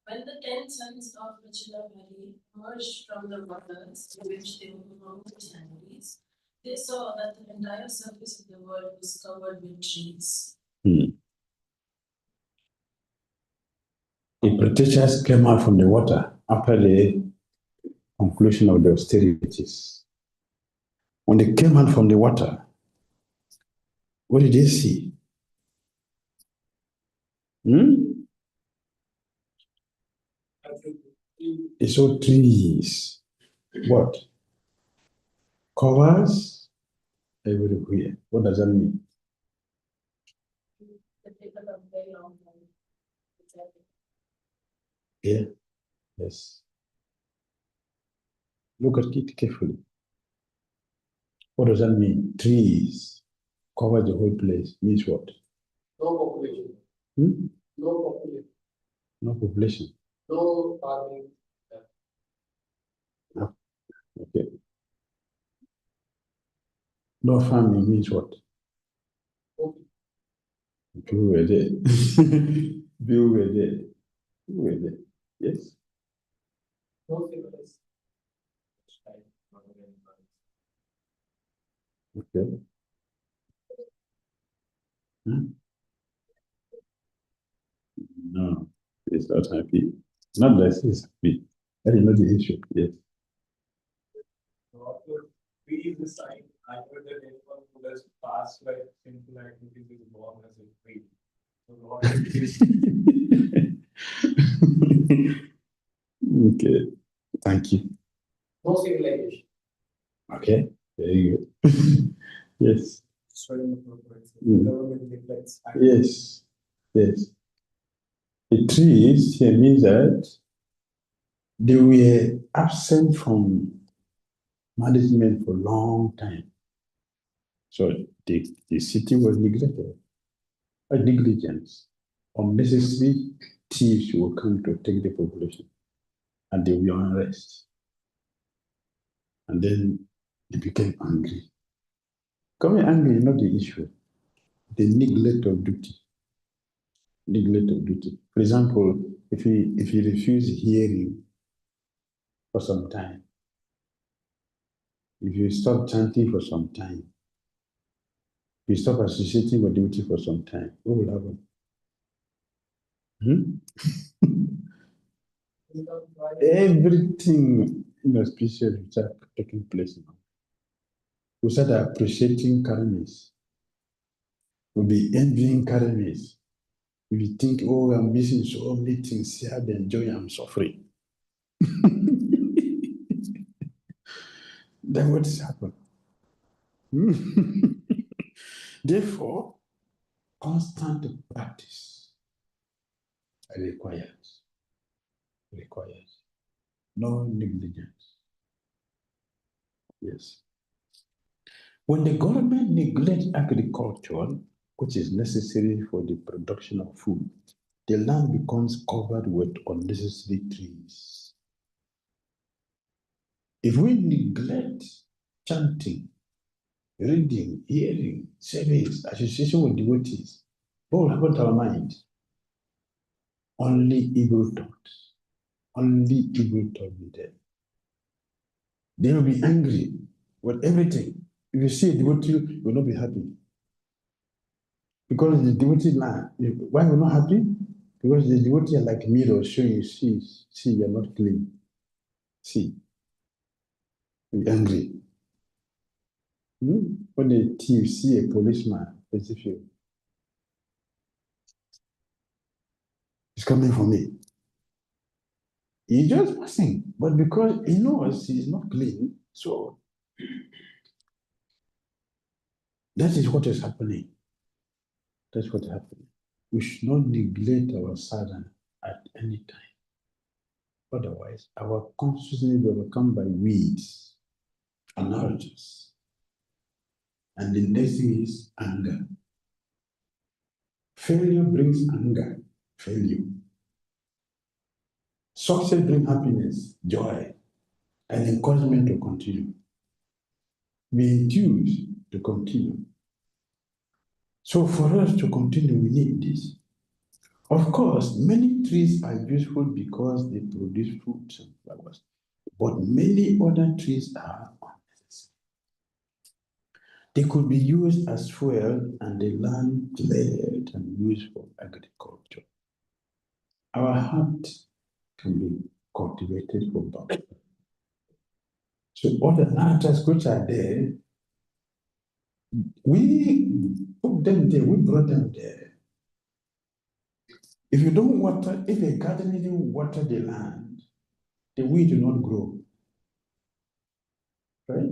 when the 10 sons of Vaibhava emerged from the waters in which they were performing ceremonies, they saw that the entire surface of the world was covered with trees.
The Britishers came out from the water after the conclusion of the austerities. When they came out from the water, what did they see? They saw trees. What? Covers everywhere. What does that mean?
The people of very long time.
Yeah. Yes. Look at it carefully. What does that mean? Trees cover the whole place. Means what?
No population. No population.
No population.
No farming.
Okay. No farming means what?
Okay.
People were there. People were there. People were there. Yes.
No civilization.
Okay. No, it's not happy. Not that it's happy. That is not the issue. Yes.
Tree is the sign. I heard that anyone who has passed by sinful activities is born as a tree. So what is
Okay. Thank you.
No civilization.
Okay. Very good. Yes.
government neglects?
Yes. Yes. The trees here means that they were absent from management for a long time. So the city was neglected. By negligence, unnecessary thieves will come to take the population and they will be unrest. And then they became angry. Becoming angry is not the issue. The neglect of duty. Neglect of duty. For example, if you refuse hearing for some time, if you stop chanting for some time, if you stop associating with duty for some time, what will happen? Everything inauspicious will start taking place now. We start appreciating karmis. We'll be envying karmis. We think, oh, I'm missing so many things here, the enjoy, I'm suffering. Then what is happening? Therefore, constant practice requires no negligence. Yes. When the government neglects agriculture, which is necessary for the production of food, the land becomes covered with unnecessary trees. If we neglect chanting, reading, hearing, service, association with devotees, what will happen to our mind? Only evil thoughts. Only evil thoughts will be there. They will be angry with everything. If you see a devotee, you will not be happy. Because the devotee land, why are you not happy? Because the devotee are like mirror showing you, see, you're not clean. See, you're angry. When a thief see a policeman, as if he's coming for me. He's just passing, but because he knows he's not clean, so that is what is happening. That's what's happening. We should not neglect our sadhana at any time. Otherwise, our consciousness will become by weeds and urges. And the next thing is anger. Failure brings anger, failure. Success brings happiness, joy, and encouragement to continue. Be enthused to continue. So for us to continue, we need this. Of course, many trees are useful because they produce fruits and flowers, but many other trees are unnecessary. They could be used as fuel and the land cleared and used for agriculture. Our heart can be cultivated for Bhakti. So all the matters which are there, we put them there, we brought them there. If you don't water, if a garden didn't water the land, the weed will not grow. Right?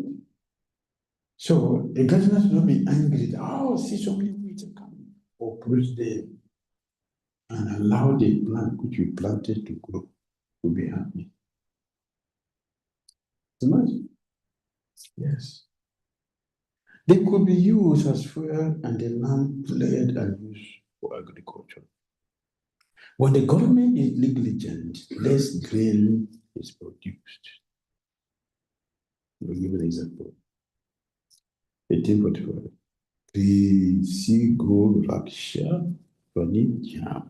So a gardener should not be angry that, oh, see so many weeds are coming. Uproot them and allow the plant which you planted to grow to be happy. Imagine. Yes. They could be used as fuel and the land cleared and used for agriculture. When the government is negligent, less grain is produced. We'll give an example. 1844. Sigo Raksha Vanijam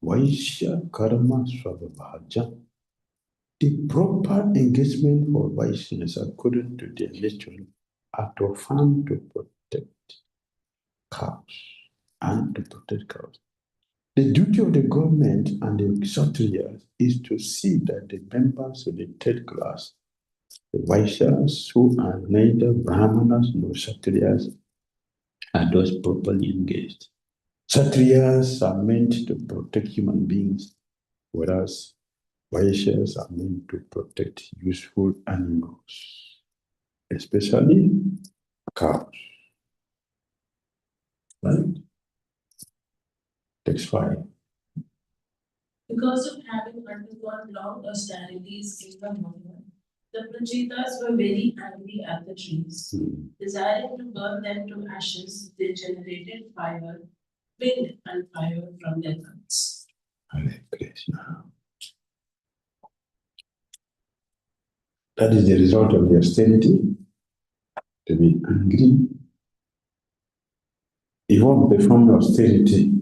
Vaishya Karma Swabhaja. The proper engagement for Vaishyas according to their nature are to farm to protect cows and to protect cows. The duty of the government and the Kshatriyas is to see that the members of the third class, the Vaishyas who are neither Brahmanas nor Kshatriyas, are thus properly engaged. Kshatriyas are meant to protect human beings, whereas Vaishyas are meant to protect useful animals, especially cows. Right? Text 5.
Because of having undergone long austerities in the morning, the Prajitas were very angry at the trees. Desiring to burn them to ashes, they generated fire, wind and fire from their guns.
Hare Krishna. That is the result of the austerity, to be angry. If one perform austerity,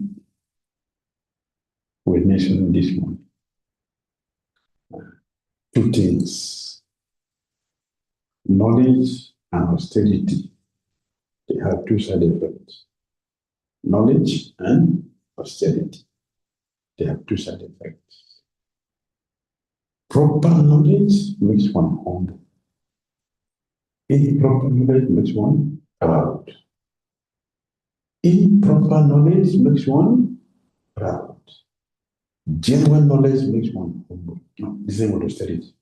we mentioned this one. Two things. Knowledge and austerity. They have two side effects. Knowledge and austerity. They have two side effects. Proper knowledge makes one humble. Improper knowledge makes one proud. Improper knowledge makes one proud. Genuine knowledge makes one humble. No, the same with austerity.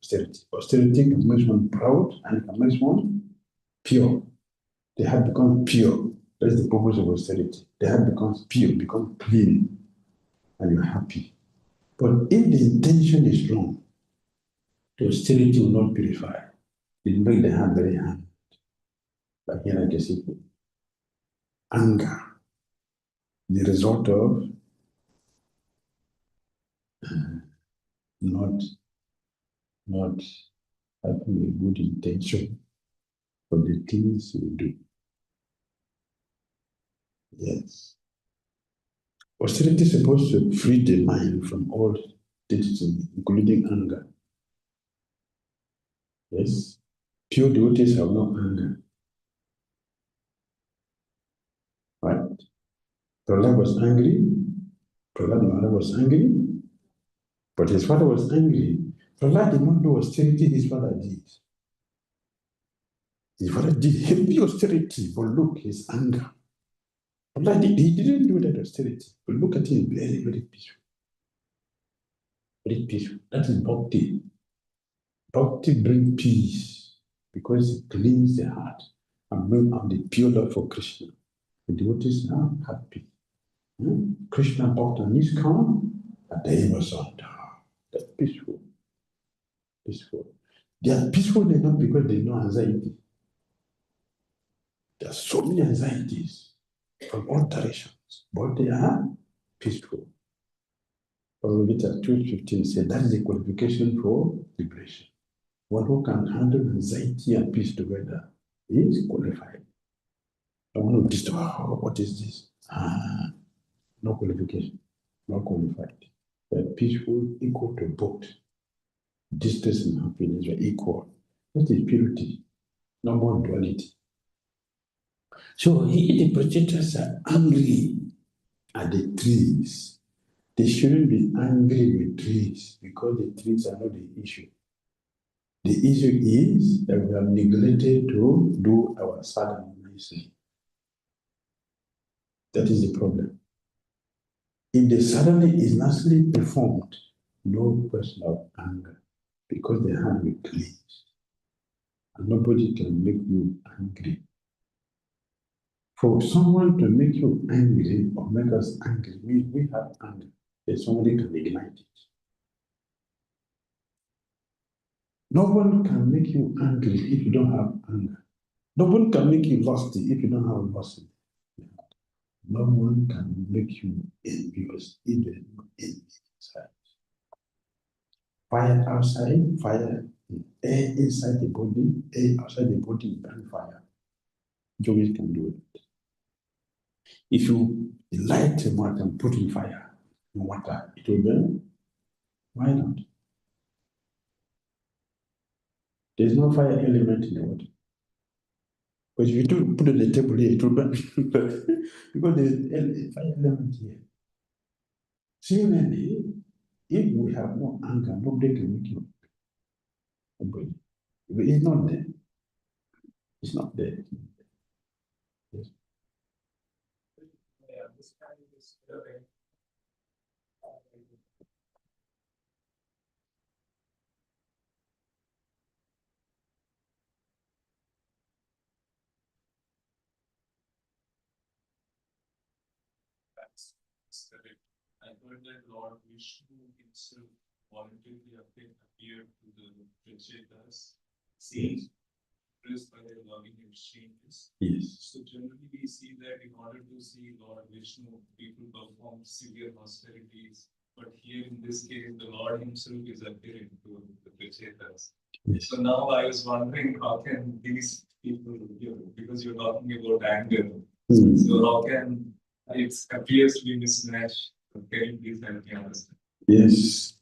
Austerity can make one proud and it can make one pure. The heart becomes pure. That's the purpose of austerity. The heart becomes pure, becomes clean, and you're happy. But if the intention is wrong, the austerity will not purify. It makes the heart very hard. Like here, like I said, anger, the result of not having a good intention for the things we do. Yes. Austerity is supposed to free the mind from all things, including anger. Yes. Pure devotees have no anger. Right? Prahlad was angry. Prahlad Maharaj was angry. But his father was angry. Prahlad did not do austerity, his father did. His father did heavy austerity, but look, his anger. Prahlad he didn't do that austerity. But look at him, very, very peaceful. Very peaceful. That is bhakti. Bhakti brings peace because it cleans the heart and brings out the pure love for Krishna. The devotees are happy. Krishna Bhakti is calm, and they was on top. They're peaceful. Peaceful. They are peaceful enough because they know anxiety. There are so many anxieties from all directions, but they are peaceful. Bhagavad Gita 2:15 said that is a qualification for liberation. One who can handle anxiety and peace together is qualified. I want to disturb, what is this? No qualification, not qualified. They're peaceful, equal to both. Distance and happiness are equal. That is purity, no more duality. So the projectors are angry at the trees. They shouldn't be angry with trees because the trees are not the issue. The issue is that we have neglected to do our sadhana nicely. That is the problem. If the sadhana is nicely performed, no person of anger because the heart will cleanse. And nobody can make you angry. For someone to make you angry or make us angry means we have anger. That somebody can ignite it. No one can make you angry if you don't have anger. No one can make you lusty if you don't have lust. No one can make you envious if there is no envy inside. Fire outside, fire, air inside the body, air outside the body, and fire. Joey can do it. If you light a match and put in fire, in water, it will burn. Why not? There's no fire element in the water. But if you do put it on the table here, it will burn. Because there's a fire element here. Similarly, if we have no anger, nobody can make you. Nobody. It's not there. It's not there. Yes.
Yeah, this kind is very that's correct. I heard that Lord Vishnu himself voluntarily appeared to the Prachetas, seeing impressed by their loving exchanges.
Yes.
So generally we see that in order to see Lord Vishnu, people perform severe austerities. But here in this case, the Lord himself is appearing to the Prachetas.
Yes.
So now I was wondering how can these people, because you're talking about anger, so how can it appears to be mismatched? Can you please help me understand?
Yes.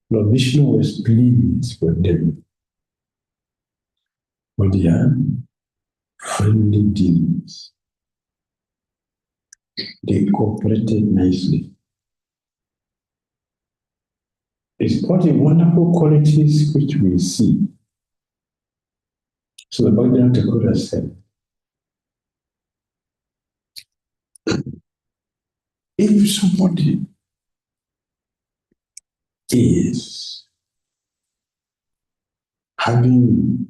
Lord Vishnu was pleased with them. But they are friendly dealings. They cooperated nicely. It's all the wonderful qualities which we see. So the Bhagavad Gita said, if somebody is having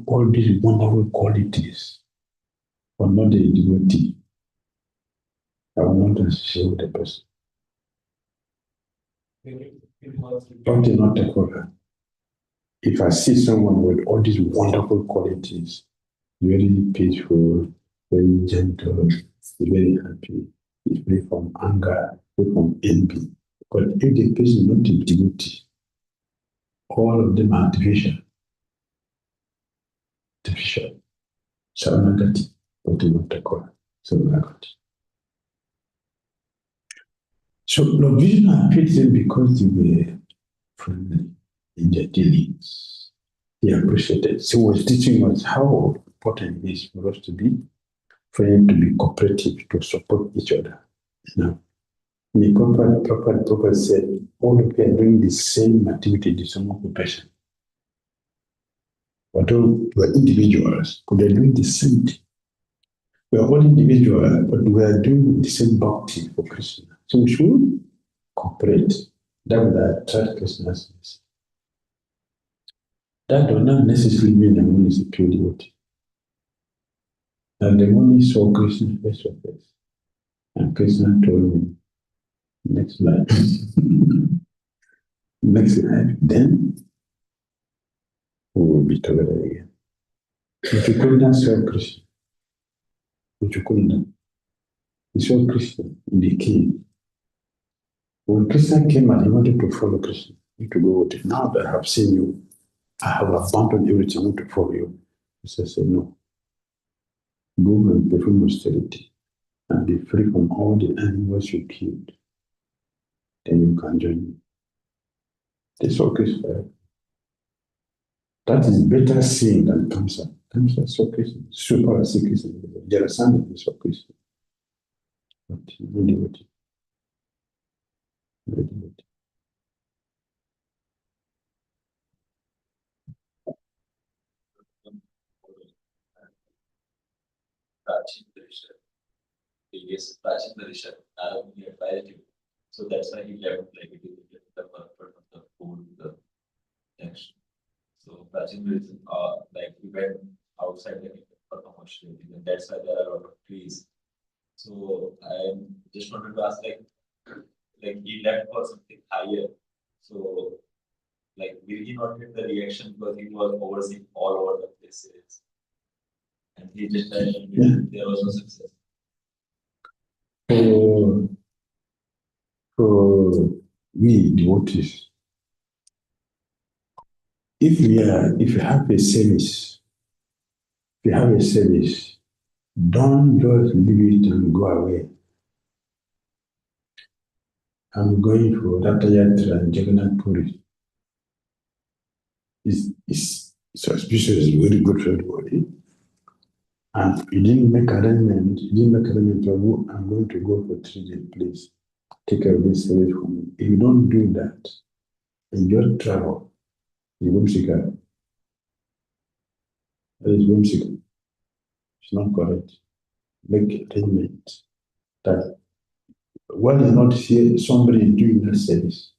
all these wonderful qualities, but not a devotee. I will not associate with the person. Don't do not take over. If I see someone with all these wonderful qualities, very peaceful, very gentle, very happy, he's free from anger, free from envy. But if the person is not a devotee, all of them are artificial. Artificial. Saranagati, but do not take over. Saranagati. So Lord Vishnu appeared them because they were friendly in their dealings. He appreciated. So he was teaching us how important it is for us to be friendly, to be cooperative, to support each other. You know, the Prophet said, all of you are doing the same activity, the same occupation. Although we are individuals, but we are doing the same thing. We are all individuals, but we are doing the same bhakti for Krishna. So we should cooperate. That would attract Krishna's. That does not necessarily mean that one is a pure devotee. And the one saw Krishna face to face. And Krishna told him, next life. Next life, then we will be together again. If you could not saw Krishna, if you could not, he saw Krishna in the cave. When Krishna came and he wanted to follow Krishna, he to go with him. Now that I have seen you, I have abandoned everything, I want to follow you. Krishna said, no. Go and perform austerity and be free from all the animals you killed. Then you can join me. They saw Krishna. That is better seeing than Kamsa. Kamsa saw Krishna. Super see Krishna. Jarasandha saw Krishna. But no devotee. No devotee.
Prachin Rishabh. Yes, Prachin Rishabh. He advised him. So that's why he left, like it is the purpose of the food, the next. So Prachin Rishabh, like he went outside the for commercial, and that's why there are a lot of trees. So I just wanted to ask, like he left for something higher. So, like, will he not get the reaction because he was overseeing all over the places? And he just there was no success.
For we devotees, if you have a service, don't just leave it and go away. I'm going for Ratayatra and Jagannath Puri. It's auspicious, very good for everybody. And you didn't make arrangement, I'm going to go for 3 days, please. Take care of this service for me. If you don't do that, in your travel, you won't see God. That is whimsical. It's not correct. Make arrangement that one is not here, somebody is doing that service.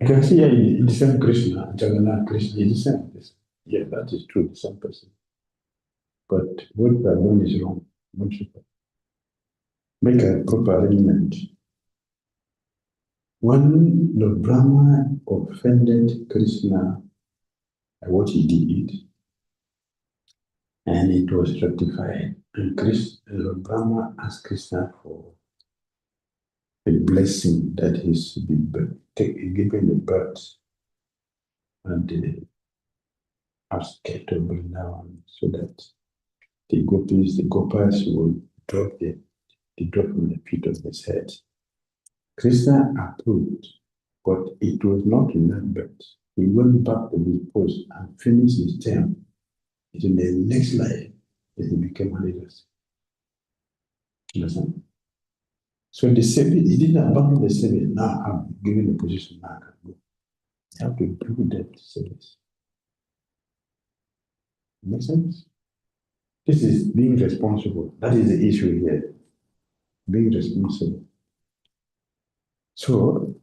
You can see here the same Krishna, Jagannath Krishna, is the same person. Yeah, that is true, the same person. But what we have done is wrong. Make a proper arrangement. When the Brahma offended Krishna by what he did, and it was rectified, and the Brahma asked Krishna for a blessing that he should be given the birth and the outskirts of Vrindavan, so that the Gopas will drop from the feet of his head. Krishna approved, but it was not in that birth. He went back to his post and finished his term. In the next life, then he became Haridas. Understand? So the service, he didn't abandon the service. Now I'm given the position, now I can go. You have to do that service. Make sense? This is being responsible. That is the issue here. Being responsible. So,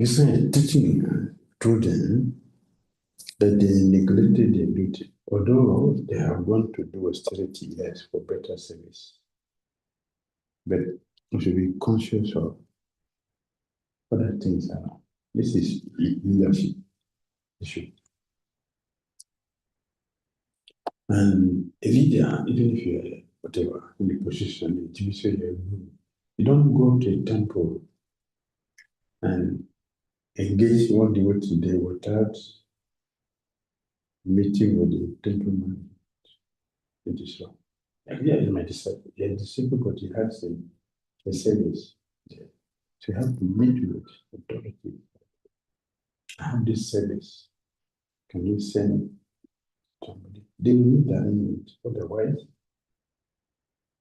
it's a teaching to them that they neglected their duty, although they have gone to do austerity, yes, for better service. But we should be conscious of other things around. This is leadership issue. And a leader, even if you're whatever, in a position, you don't go to a temple and engage one devotee there without meeting with the temple man. It is wrong. Like, yeah, my disciple, but he has a service there. So you have to meet with authority. I have this service. Can you send somebody? They will need arrangement. Otherwise,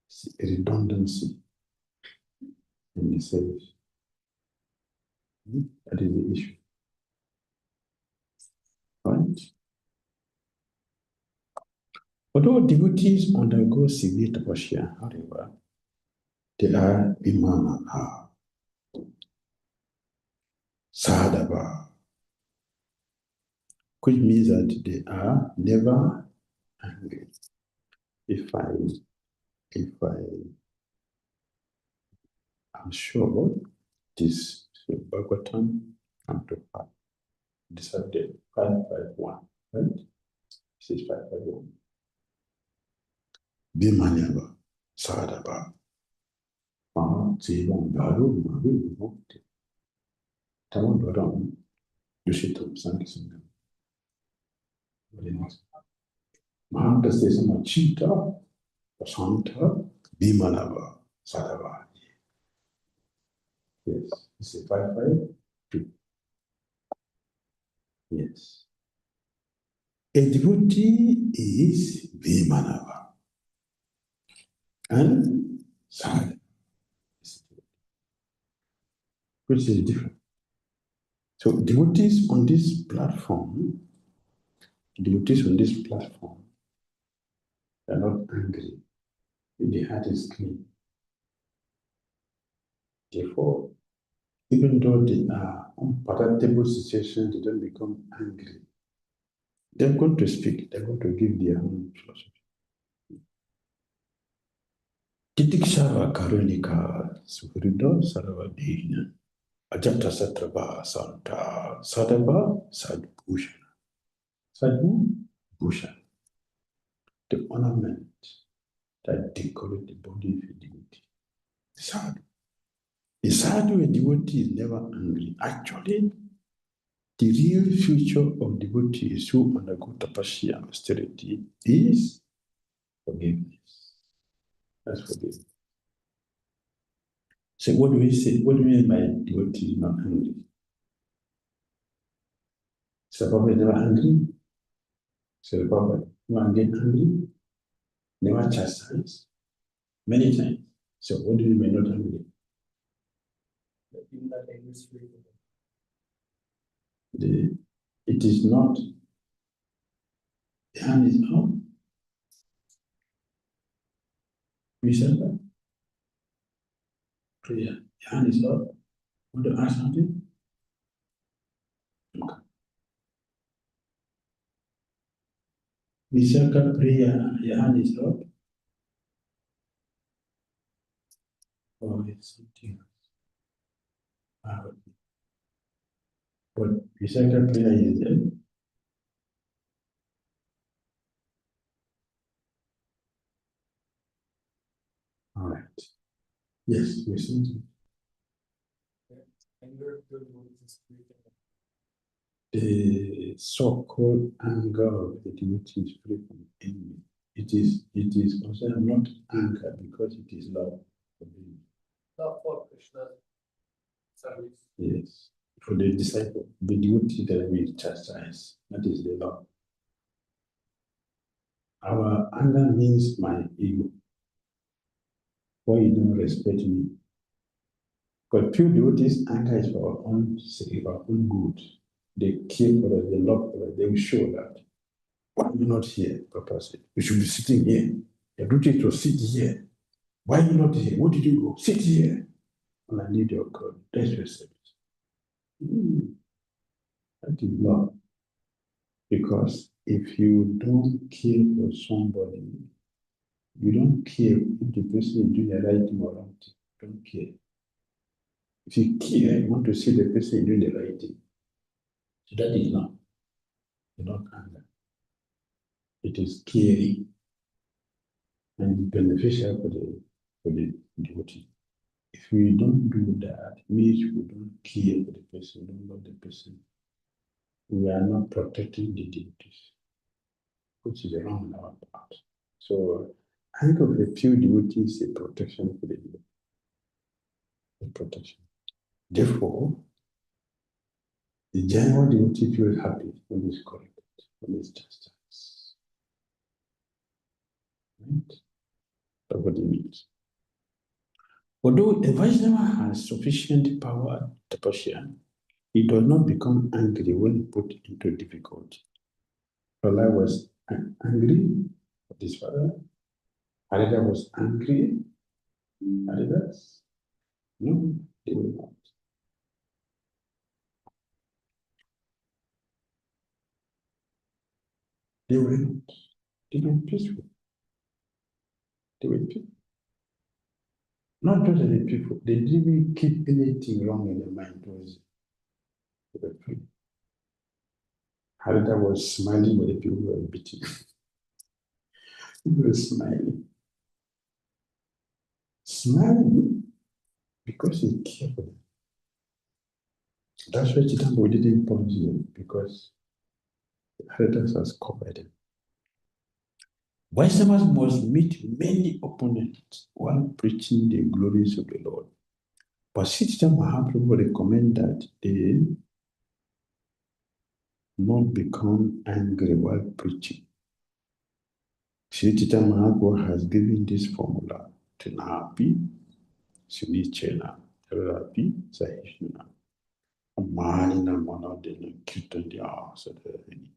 it's a redundancy in the service. That is the issue. Right? Although devotees undergo severe tapasya, however, they are vimana, sadhava, which means that they are never angry. If I am sure this Bhagavatam and to pass. This is the 551, right? This is 551. Bhimanyava, sadhava, jivam, dharu, maru, mukti. Taman dharam, dushitam, sankisangam. Very nice. Mahantasesama chita, prasanta, bhimanava, sadhava. Yes, this is 552. Yes. A devotee is Bhimanava and Sadhava, which is different. So devotees on this platform are not angry. The heart is clean. Therefore, even though they are unpalatable situations, they don't become angry. They're going to speak, they're going to give their own philosophy. Titikshava Karunika Suhrida Saravadina Ajata Satrava Santa Sadhava Sadbhusha. Sadbhusha, the ornament that decorate the body of a devotee. Sadhu. A sadhu, a devotee, is never angry. Actually, the real future of devotees who undergo tapasya and austerity is forgiveness. That's forgiveness. So what do we say? What do we mean by devotee not angry? So Papa is never angry. So Papa, never get angry, never chastise, many times. So what do you mean by not angry?
In that industry.
It is not, the hand is up. We said that. Prayer, the hand is up. Want to ask something? Okay. We said that prayer, your hand is up. Or it's something else. But we said that prayer is there. All right. Yes, we see. The so-called anger of the devotee is free from envy. It is also not anger because it is love for him.
Love for Krishna service.
Yes. For the disciple, the devotee that we chastise, that is the love. Our anger means my ego. Why you don't respect me? But pure devotees, anger is for our own sake, our own good. They care for us, they love for us, they will show that. Why are you not here? Papa said, you should be sitting here. Your duty is to sit here. Why you not here? What did you go? Sit here. And I need your God. That's your service. That is love. Because if you don't care for somebody, you don't care if the person is doing the right thing or wrong thing. You don't care. If you care, you want to see the person doing the right thing. So that is love. It's not anger. It is caring and beneficial for the devotee. If we don't do that, it means we don't care for the person, don't love the person. We are not protecting the devotees, which is wrong on our part. So I think of a few devotees a protection for the devotee. A protection. Therefore, the general devotee feels happy when it's corrected, when it's justice. Right? That's what it means. Although a Vaishnava has sufficient power to tapasya, he does not become angry when put into difficulty. Prahlad was angry at his father. Harida was angry. Haridas? No, they were not. They were not. They were peaceful. They were peaceful. Not just any people. They didn't even keep anything wrong in their mind. They were free. Harida was smiling when the people were beating. He was smiling. Smiling because he cared for them. That's why Chitambo didn't punish him, because Haridas has covered him. Vaishnavas must meet many opponents while preaching the glories of the Lord. But Siddhartha Mahaprabhu recommend that they not become angry while preaching. Siddhartha Mahaprabhu has given this formula: Tinapi, Sunichena, Terapi, Sahishna, Manina, Manadina, Kirtandya, Sadhani.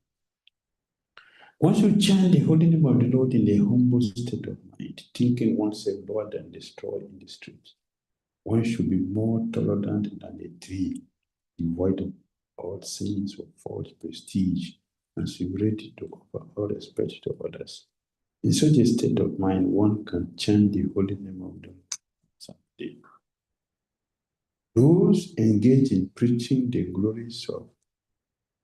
Once you chant the holy name of the Lord in a humble state of mind, thinking oneself Lord and destroyed in the streets, one should be more tolerant than a tree, devoid of all sins of false prestige, and should be ready to offer all respect to others. In such a state of mind, one can chant the holy name of the Lord. Those engaged in preaching the glories of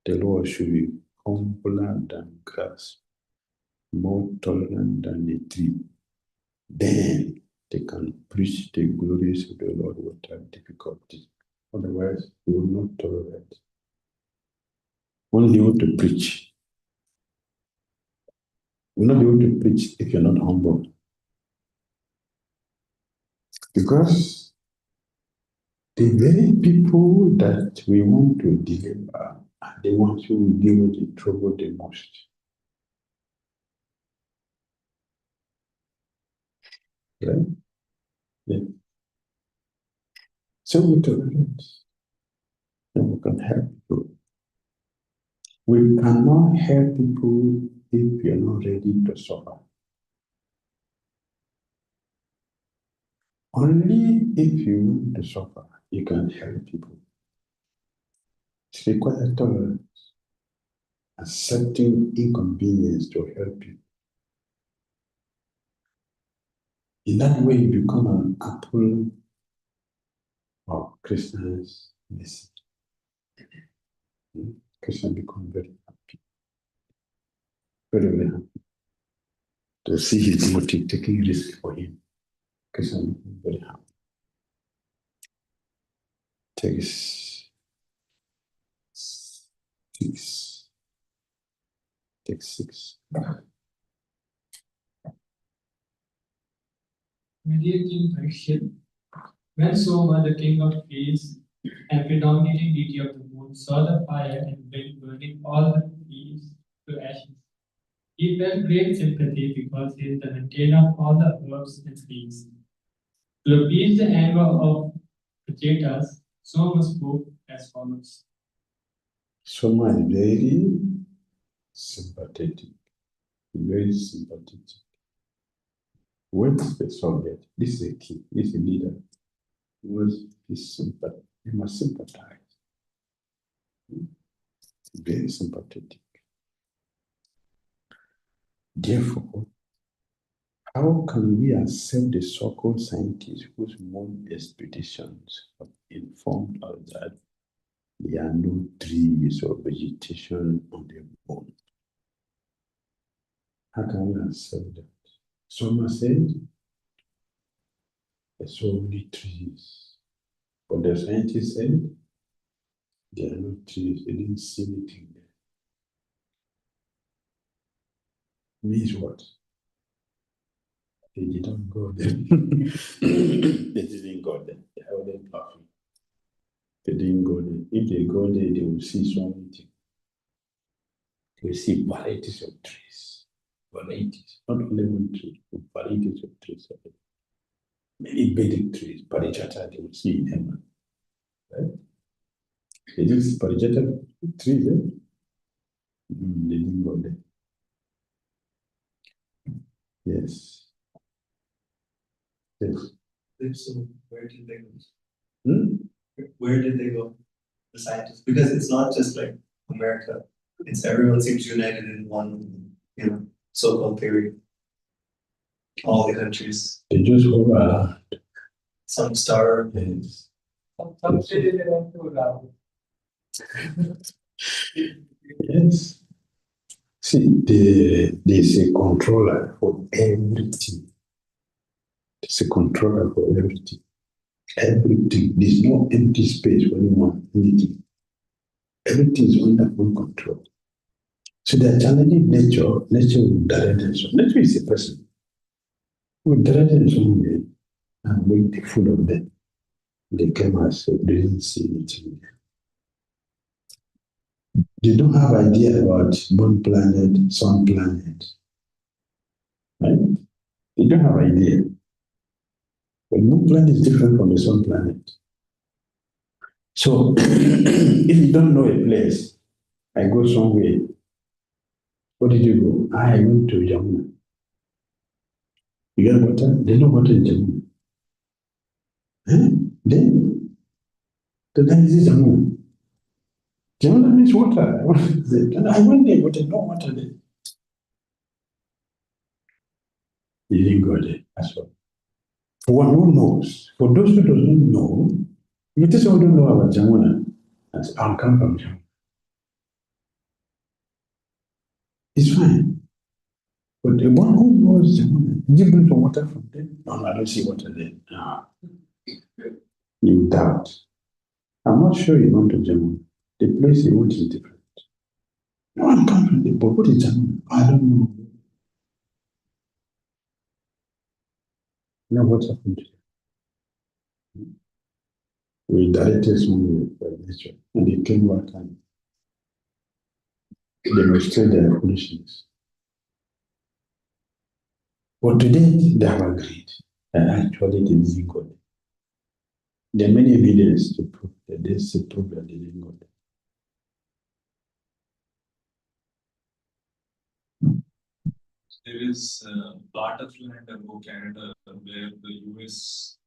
the Lord should be humbler than grass, more tolerant than a tree. Then they can preach the glories of the Lord without difficulty. Otherwise, they will not tolerate. Only able to preach. You're not able to preach if you're not humble. Because the very people that we want to deliver are the ones who will give us the trouble the most. Right? Yeah. So we tolerate. And we can help people. We cannot help people if you're not ready to suffer. Only if you want to suffer, you can help people. It requires tolerance, accepting inconvenience to help you. In that way, you become an apple of Krishna's mercy. Krishna becomes very happy, very, very happy to see his devotee taking risk for him. Krishna becomes very happy. Takes 6. Takes 6.
Mediating Parikshit, when Soma, the king of trees and predominating deity of the moon, saw the fire and wind burning all the trees to ashes, he felt great sympathy because he is the maintainer of all the herbs and trees. To appease the anger of the Chetas, Soma spoke as follows.
Soma is very sympathetic. Very sympathetic. What's the subject? This is a key. This is a leader. You must sympathize. Very sympathetic. Therefore, how can we accept the so-called scientists whose moon expeditions have informed us that there are no trees or vegetation on the moon? How can we accept that? Some said there's so many trees, but the scientists said there are no trees. They didn't see anything there. Means what? They didn't go there. They didn't go there. They held them laughing. They didn't go there. If they go there, they will see so many things. They will see varieties of trees. Varieties. Not only one tree, but varieties of trees. Many basic trees. Parijata, they will see in heaven. Right? They didn't see Parijata trees, eh? They didn't go there. Yes. Yes.
So where did they go?
Hmm?
Where did they go? The scientists, because it's not just like America. It's everyone seems united in one, so-called theory. All the countries.
They just go around.
Some star.
Yes.
Some say they went to Ram.
Yes. See, there's a controller for everything. There's a controller for everything. Everything. There's no empty space when you want anything. Everything is under full control. So they're challenging nature. Nature will direct them. So nature is a person. Will direct them somewhere and make the food of them. They came out, so they didn't see anything. They don't have idea about moon planet, sun planet. Right? They don't have idea. But moon planet is different from the sun planet. So if you don't know a place, I go somewhere. Where did you go? I went to Jamuna. You get water? They know water in Jamuna. Then is Jamuna. Jamuna means water. I went there, but there's no water there. You didn't go there. That's all. For one who knows, for those who don't know, you just don't know about Jamuna. That's I'll come from Jamuna. It's fine. But the one who knows Jamuna, you bring some water from there. No, I don't see water there. No. You doubt. I'm not sure you went to Jamuna. The place you went is different. No one comes from there, but what is Jamuna? I don't know. Now what happened to them? We directed somewhere by nature, and they came back and demonstrated their foolishness. But today, they have agreed that actually they didn't go there. There are many evidence to prove that this is a proof that they didn't go there.
There is part of land above Canada where the US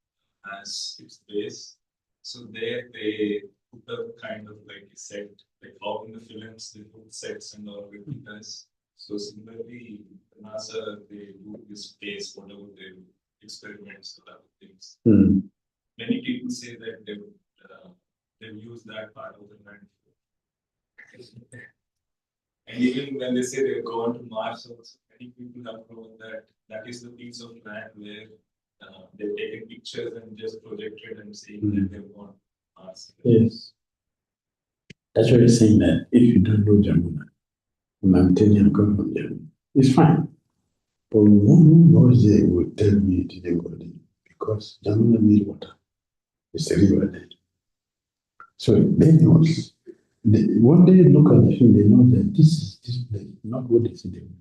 has its base. So there they put a kind of like a set, like how in the films they put sets and all replicas. So similarly, NASA they do this space, whatever they do, experiments or other things. Many people say that they've used that part of the land. And even when they say they've gone to Mars, also, many people have proven that that is the piece of land where they've taken pictures and just projected and saying that they've gone to Mars.
Yes. That's why you're saying that if you don't know Jamuna, I'm telling you, come from Jamuna. It's fine. But one who knows there will tell me it didn't go there because Jamuna needs water. It's a river there. So they know. One day look at the film, they know that this is this place, not what they see they want.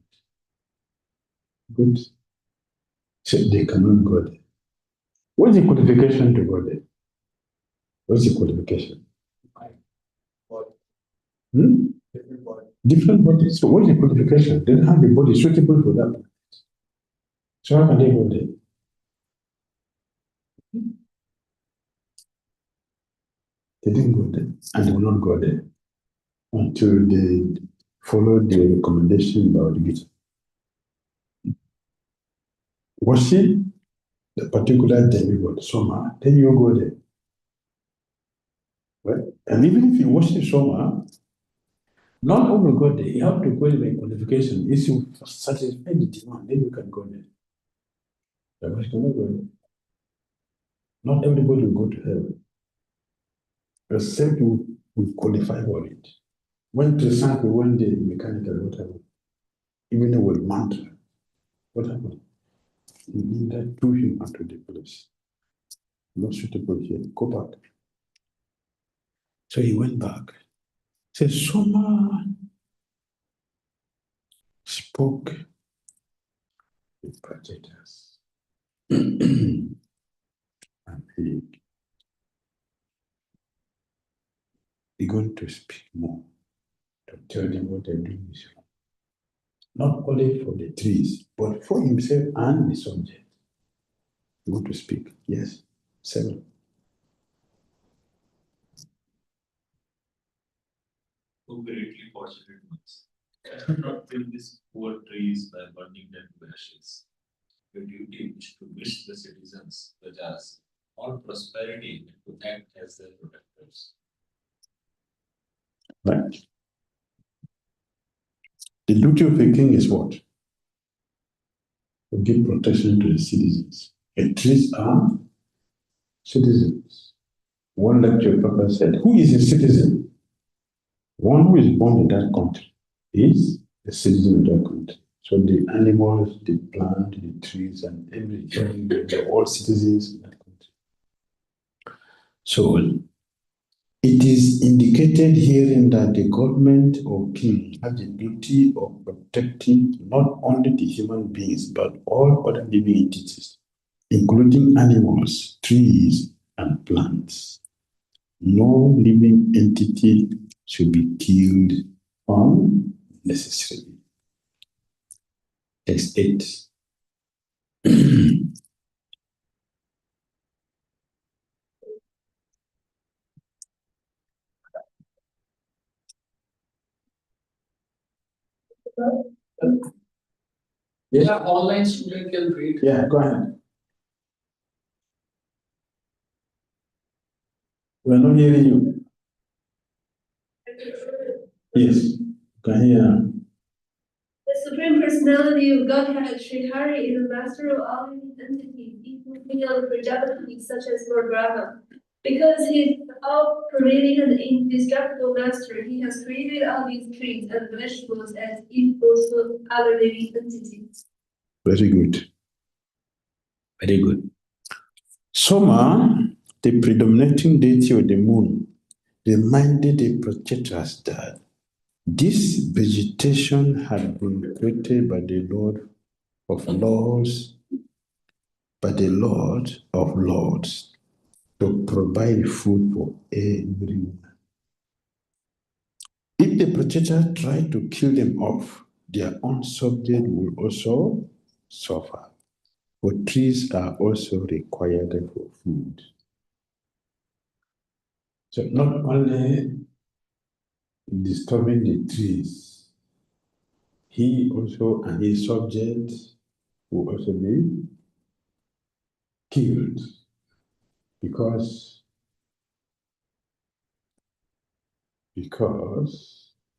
Good. So they cannot go there. What's the qualification to go there? What's the qualification?
Different body.
Different bodies. So what's the qualification? They don't have the body suitable for that. So how can they go there? They didn't go there, and they will not go there until they follow the recommendation about the Gita. Worship the particular demigod, Soma, then you go there. Right? And even if you worship Soma, not all will go there. You have to go there by qualification. If you satisfy the demand, then you can go there. Otherwise, you cannot go there. Not everybody will go to heaven. Except you will qualify for it. When to sample one day, mechanical, whatever, even with mantra, what happened? You need that threw him onto the place. Not suitable here. Go back. So he went back. Said, Soma spoke with prejudice. And he began to speak more, to tell them what they're doing is wrong. Not only for the trees, but for himself and the subject. You want to speak? Yes. 7.
O greatly fortunate ones, I do not kill these poor trees by burning them to ashes. Your duty is to wish the citizens, Prajas, all prosperity and to act as their protectors.
Right? The duty of a king is what? To give protection to the citizens. And trees are citizens. One lecture Papa said, who is a citizen? One who is born in that country is a citizen of that country. So the animals, the plant, the trees, and everything, they're all citizens of that country. So it is indicated herein that the government or king has the duty of protecting not only the human beings, but all other living entities, including animals, trees, and plants. No living entity should be killed unnecessarily. Text 8.
Yeah, online student can read.
Yeah, go ahead. We're not hearing you. Yes, can hear now.
The Supreme Personality of Godhead, Sri Hari, is the master of all living entities, including all Prajapati, such as Lord Brahma. Because he is all-pervading and indestructible master, he has created all these trees and vegetables as equals to other living entities.
Very good. Very good. Soma, the predominating deity of the moon, reminded the protectors that this vegetation had been created by the Lord of Lords, to provide food for everyone. If the protector tried to kill them off, their own subject will also suffer. For trees are also required for food. So not only disturbing the trees, he also and his subject will also be killed because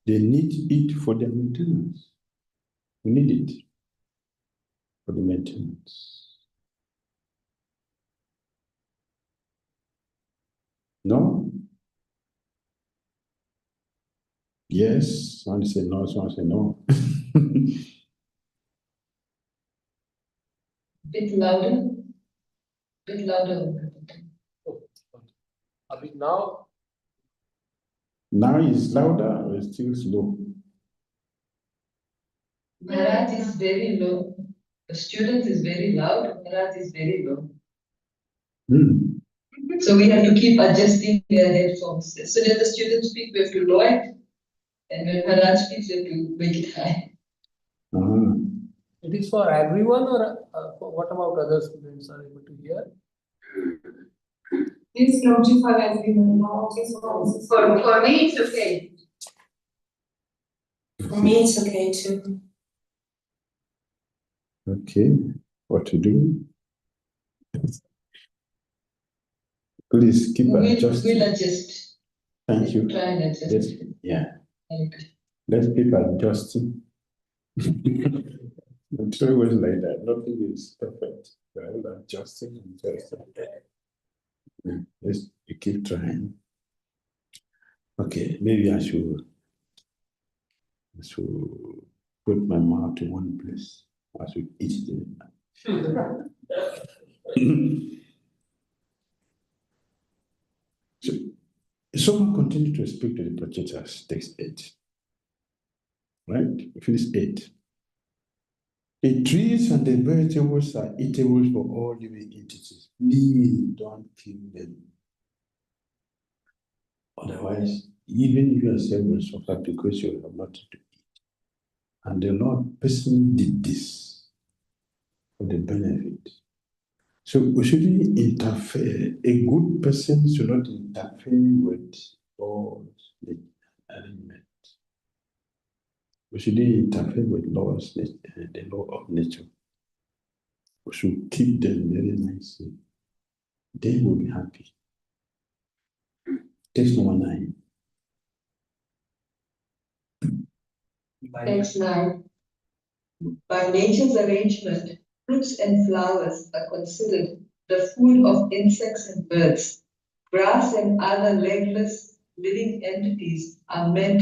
they need it for their maintenance. We need it for the maintenance. No? Yes, someone say no, someone say no.
Bit louder. Bit louder.
I mean, now,
Now it's louder or it's still slow?
Maharaj is very low. The student is very loud. Maharaj is very low.
Hmm.
So we have to keep adjusting their headphones. As soon as the students speak, we have to lower it. And when Maharaj speaks, we have to make it high.
Uh-huh.
It is for everyone, or what about other students are able to hear?
It's not for everyone, no, it's
For me, it's okay.
For me, it's okay too.
Okay, what to do? Please keep adjusting.
We'll adjust.
Thank you.
Try and adjust.
Yes, yeah.
Okay.
Let's keep adjusting. It's always like that. Nothing is perfect. We're all adjusting and adjusting. Yeah, let's you keep trying. Okay, maybe I should put my mouth in one place. I should eat them. So, someone continue to speak to the projectors, text 8. Right? Finish 8. The trees and the vegetables are eatable for all living entities. Please don't kill them. Otherwise, even you yourself will suffer because you have nothing to eat. And the Lord personally did this for the benefit. So we shouldn't interfere. A good person should not interfere with God's arrangement. We shouldn't interfere with laws, the law of nature. We should keep them very nicely. They will be happy. Text number 9.
Text 9. By nature's arrangement, fruits and flowers are considered the food of insects and birds. Grass and other legless living entities are meant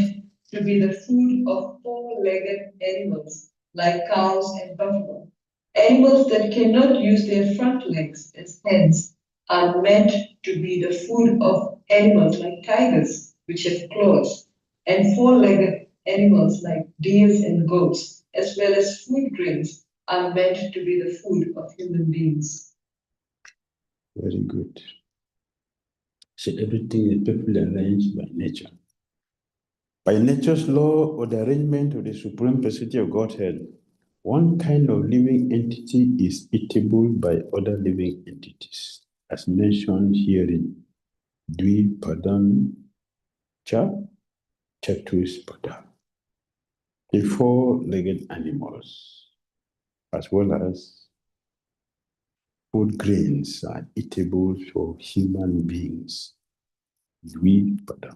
to be the food of four-legged animals like cows and buffalo. Animals that cannot use their front legs as hens are meant to be the food of animals like tigers, which have claws, and four-legged animals like deers and goats, as well as food grains, are meant to be the food of human beings.
Very good. So everything is perfectly arranged by nature. By nature's law or the arrangement of the supreme personality of Godhead, one kind of living entity is eatable by other living entities, as mentioned herein. Dvipadam cha chatuspada. The four-legged animals, as well as food grains, are eatable for human beings. Dvipadam.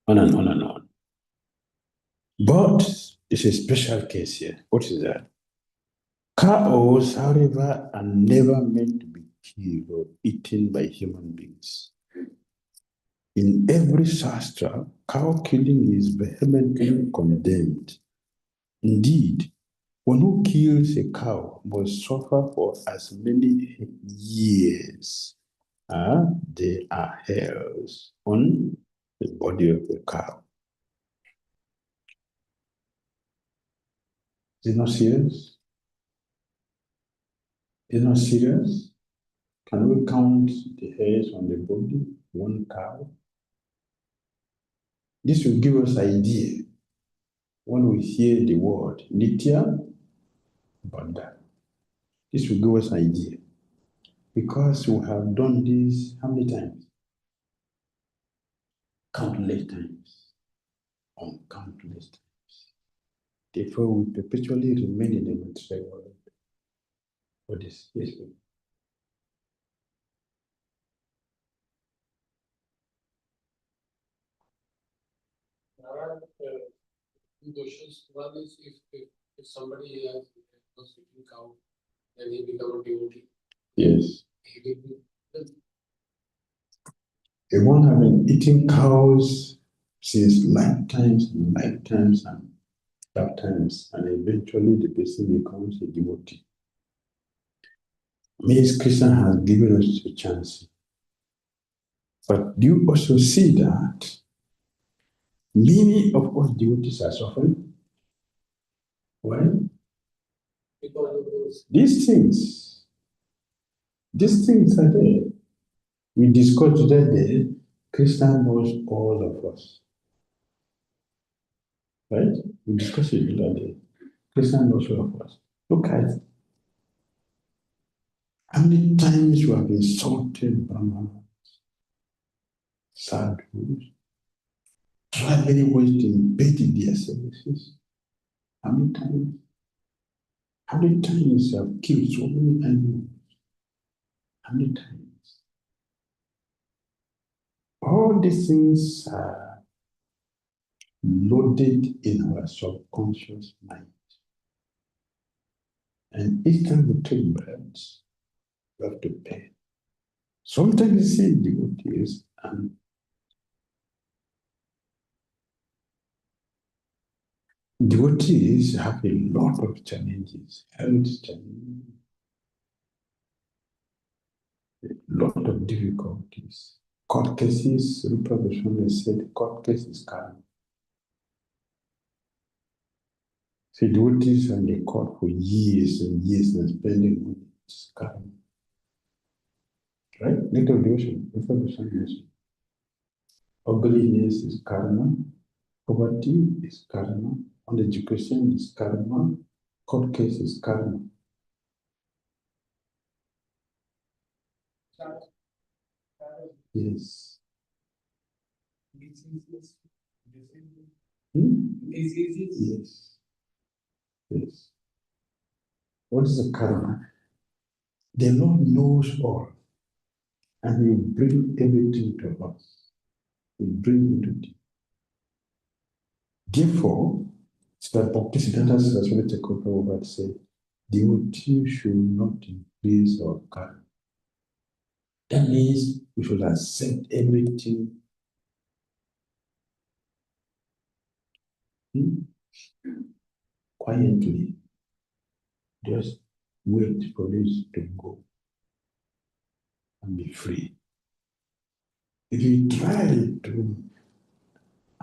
On and on and on. But it's a special case here. What is that? Cows, however, are never meant to be killed or eaten by human beings. In every Shastra, cow killing is vehemently condemned. Indeed, one who kills a cow must suffer for as many years as there are hairs on the body of the cow. Is it not serious? Is it not serious? Can we count the hairs on the body, one cow? This will give us idea when we hear the word Nitya Bandha. This will give us idea because we have done this how many times? Countless times. Countless times. Therefore, we perpetually remain in the material world. For this, yes, please.
There are two questions. One is if somebody has a sleeping cow, then he becomes a devotee.
Yes.
He will be
A one have been eating cows since lifetimes and lifetimes and lifetimes, and eventually the person becomes a devotee. Means Krishna has given us a chance. But do you also see that many of us devotees are suffering? Why?
because of those.
These things are there. We discussed that day. Krishna knows all of us. Right? We discussed it that day. Krishna knows all of us. Look at how many times you have insulted Brahmanas, sadhus, tried many ways to invade their services. How many times? How many times you have killed so many animals? How many times? All these things are loaded in our subconscious mind. And each time we take breaths, we have to pay. Sometimes you see devotees and devotees have a lot of challenges, health challenges, a lot of difficulties. Court cases, Rupa Goswami said, court cases karma. So devotees are in the court for years and years and spending money. It's karma. Right? Little devotion, Rupa Goswami said. Ugliness is karma, poverty is karma, uneducation is karma, court case is karma. Yes. Yes. Yes. What is the karma? The Lord knows all, and He will bring everything to us. He will bring it to you. Therefore, it's that Bhakti Siddhanta Saraswati Thakur said, devotee should not increase our karma. That means we should accept everything quietly. Just wait for this to go and be free. If you try to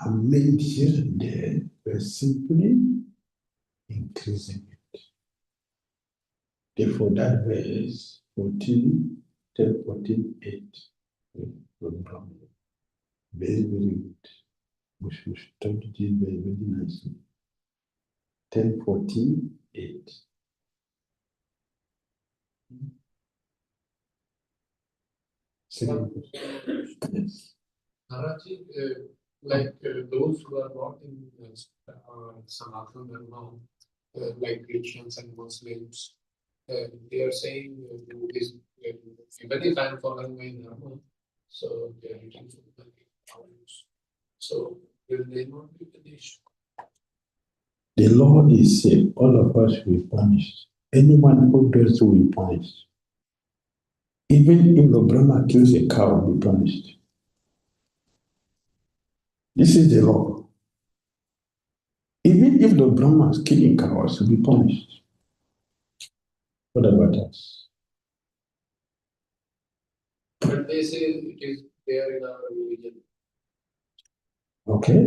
amend here and there, we're simply increasing it. Therefore, that verse 14, 10, 14, 8, very, very good. We should study this very, very nicely. 10, 14, 8. Yes.
Maharaji, those who are not in Sanatana Dharma, like Christians and Muslims, they are saying this, even if I'm following my Dharma, so they are eating from the house. So will they not be punished?
The Lord is saying, all of us will be punished. Anyone who does will be punished. Even if the Brahma kills a cow, will be punished. This is the law. Even if the Brahma is killing cows, will be punished. What about us?
But they say it is there in our religion.
Okay?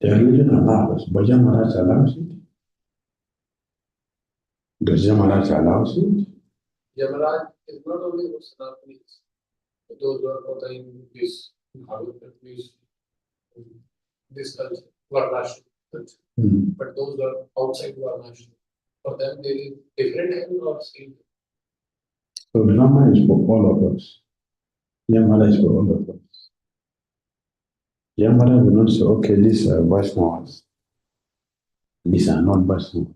The religion allows, but Yamaraj allows it. Does Yamaraj allows it?
Yamaraj is not only for Sanatanis, those who are following this this culture, Varnashram culture. But those who are outside Varnashram, for them there is different hell or same.
So Brahma is for all of us. Yamara is for all of us. Yamara will not say, okay, these are Vaishnavas. These are not Vaishnavas.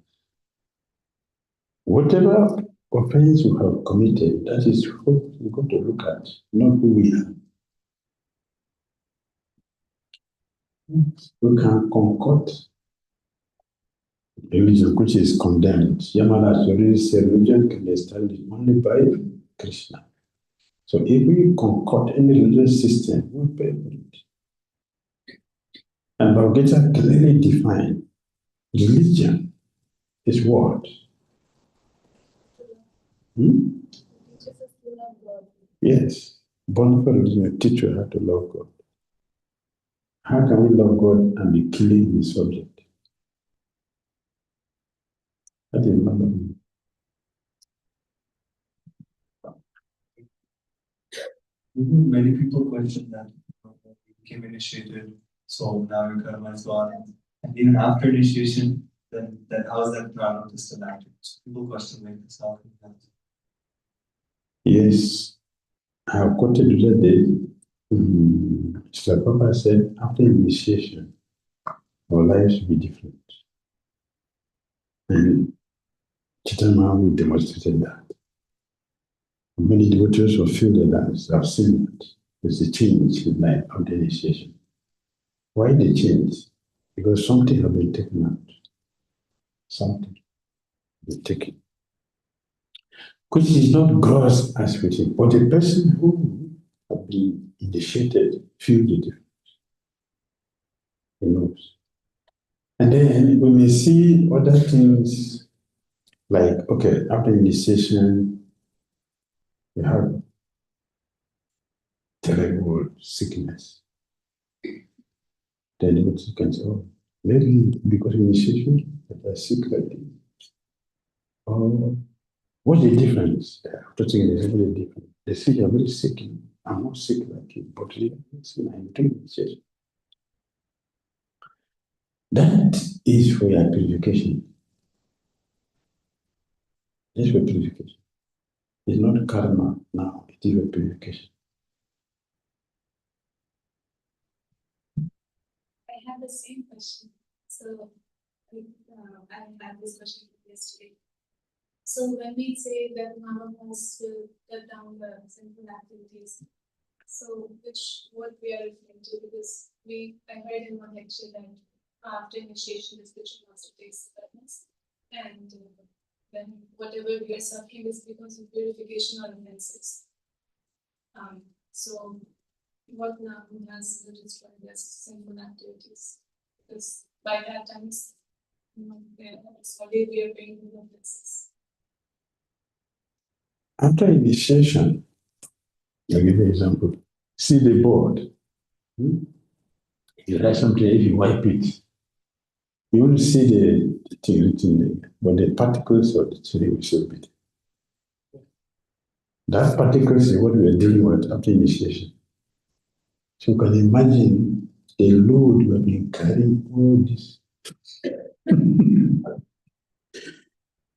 Whatever offense you have committed, that is what we're going to look at, not who we are. We can concoct religion which is condemned. Yamara already said religion can be established only by Krishna. So if we concoct any religious system, we pay for it. And Bhagavad Gita clearly defined religion is what? Yes. Born for religion, teach you how to love God. How can we love God and be killing the subject? That is not loving.
Many people question that we became initiated, so now your karma is gone. And even after initiation, then how is that prana still active? So people question like this, how can that?
Yes, I have quoted the other day. Mr. Papa said, after initiation, our lives will be different. And Chitama will demonstrated that. Many devotees will feel the dance. I've seen it. There's a change in life after initiation. Why the change? Because something has been taken out. Something has been taken. Which is not gross as we think, but the person who has been initiated feels the difference. He knows. And then we may see other things like, okay, after initiation, you have terrible sickness. Then you can say, oh, maybe because of initiation, that are sick like this. Or what's the difference? After taking is very different. They say you're very sick. I'm not sick like you, but I'm doing initiation. That is for your purification. It's for purification. It's not karma now, it is for purification.
I have the same question. So, I had this question yesterday. So, when we say that Mama wants to cut down the sinful activities, so what we are referring to, because I heard in one lecture that after initiation, the spiritual master takes awareness, and then whatever we are suffering is because of purification or offenses. So, what now has the destroyed as sinful activities? Because by that time, it's already we are paying the offenses.
After initiation, I'll give you an example. See the board. You write something, if you wipe it, you won't see the thing written there, but the particles of the thing will still be there. That particles is what we are dealing with after initiation. So you can imagine the load we have been carrying all this.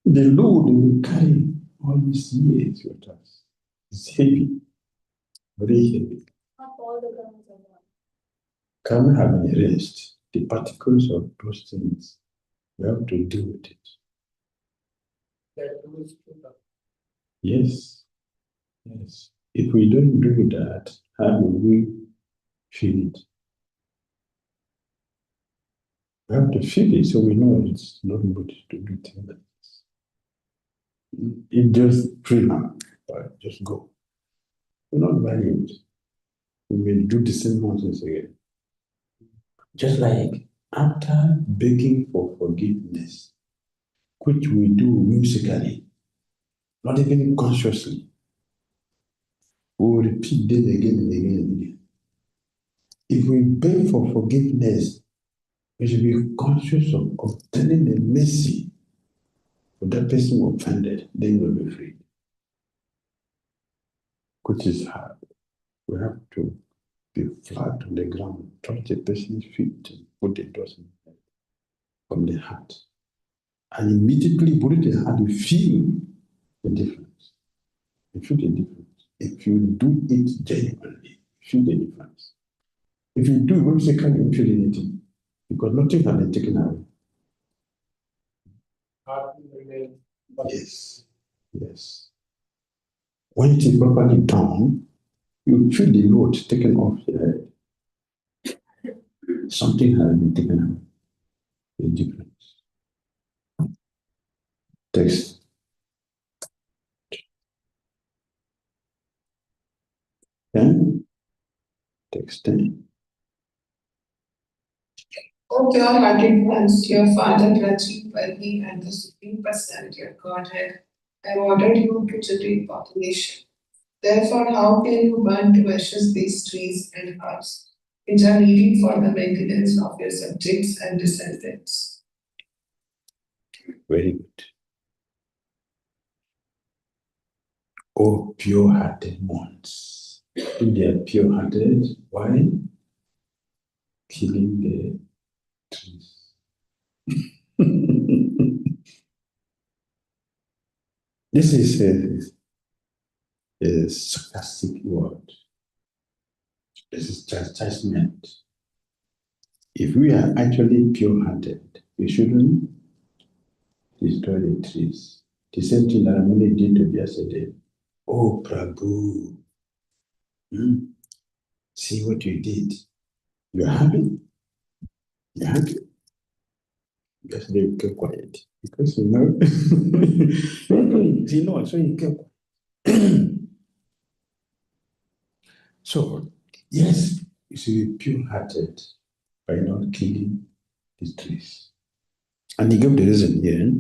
The load we carry all these years with us is heavy, very heavy.
Not all the grounds are one.
Can have been erased. The particles of those things, we have to deal with it.
That too is true.
Yes. Yes. If we don't do that, how will we feel it? We have to feel it so we know it's not good to do things like this. It just pray now, but just go. We're not valued. We will do the same nonsense again. Just like after begging for forgiveness, which we do whimsically, not even consciously, we will repeat them again and again and again. If we beg for forgiveness, we should be conscious of obtaining the mercy for that person who offended, then we'll be free. Which is hard. We have to be flat on the ground, touch the person's feet, and put the dust in the head from the heart. And immediately put it in the heart, you feel the difference. You feel the difference. If you do it genuinely, you feel the difference. If you do it whimsically, you don't feel anything. Because nothing has been taken away. Yes. Yes. When it is properly done, you feel the load taken off your head. Something has been taken away. The difference. Text. Then, text 10.
O pure-hearted ones, your Father Rajiv, Vaibhava, and the Supreme Personality of Godhead have ordered you to generate population. Therefore, how can you burn to ashes these trees and herbs, which are needed for the maintenance of your subjects and descendants?
Very good. O pure-hearted ones. If they are pure-hearted, why? Killing the trees. This is a sarcastic word. This is chastisement. If we are actually pure-hearted, we shouldn't destroy the trees. The same thing that Ramani did to yesterday. Oh, Prabhu, see what you did. You're happy? You're happy? Yesterday we kept quiet. Because you know, so you kept quiet. So, yes, you should be pure-hearted by not killing the trees. And he gave the reason here.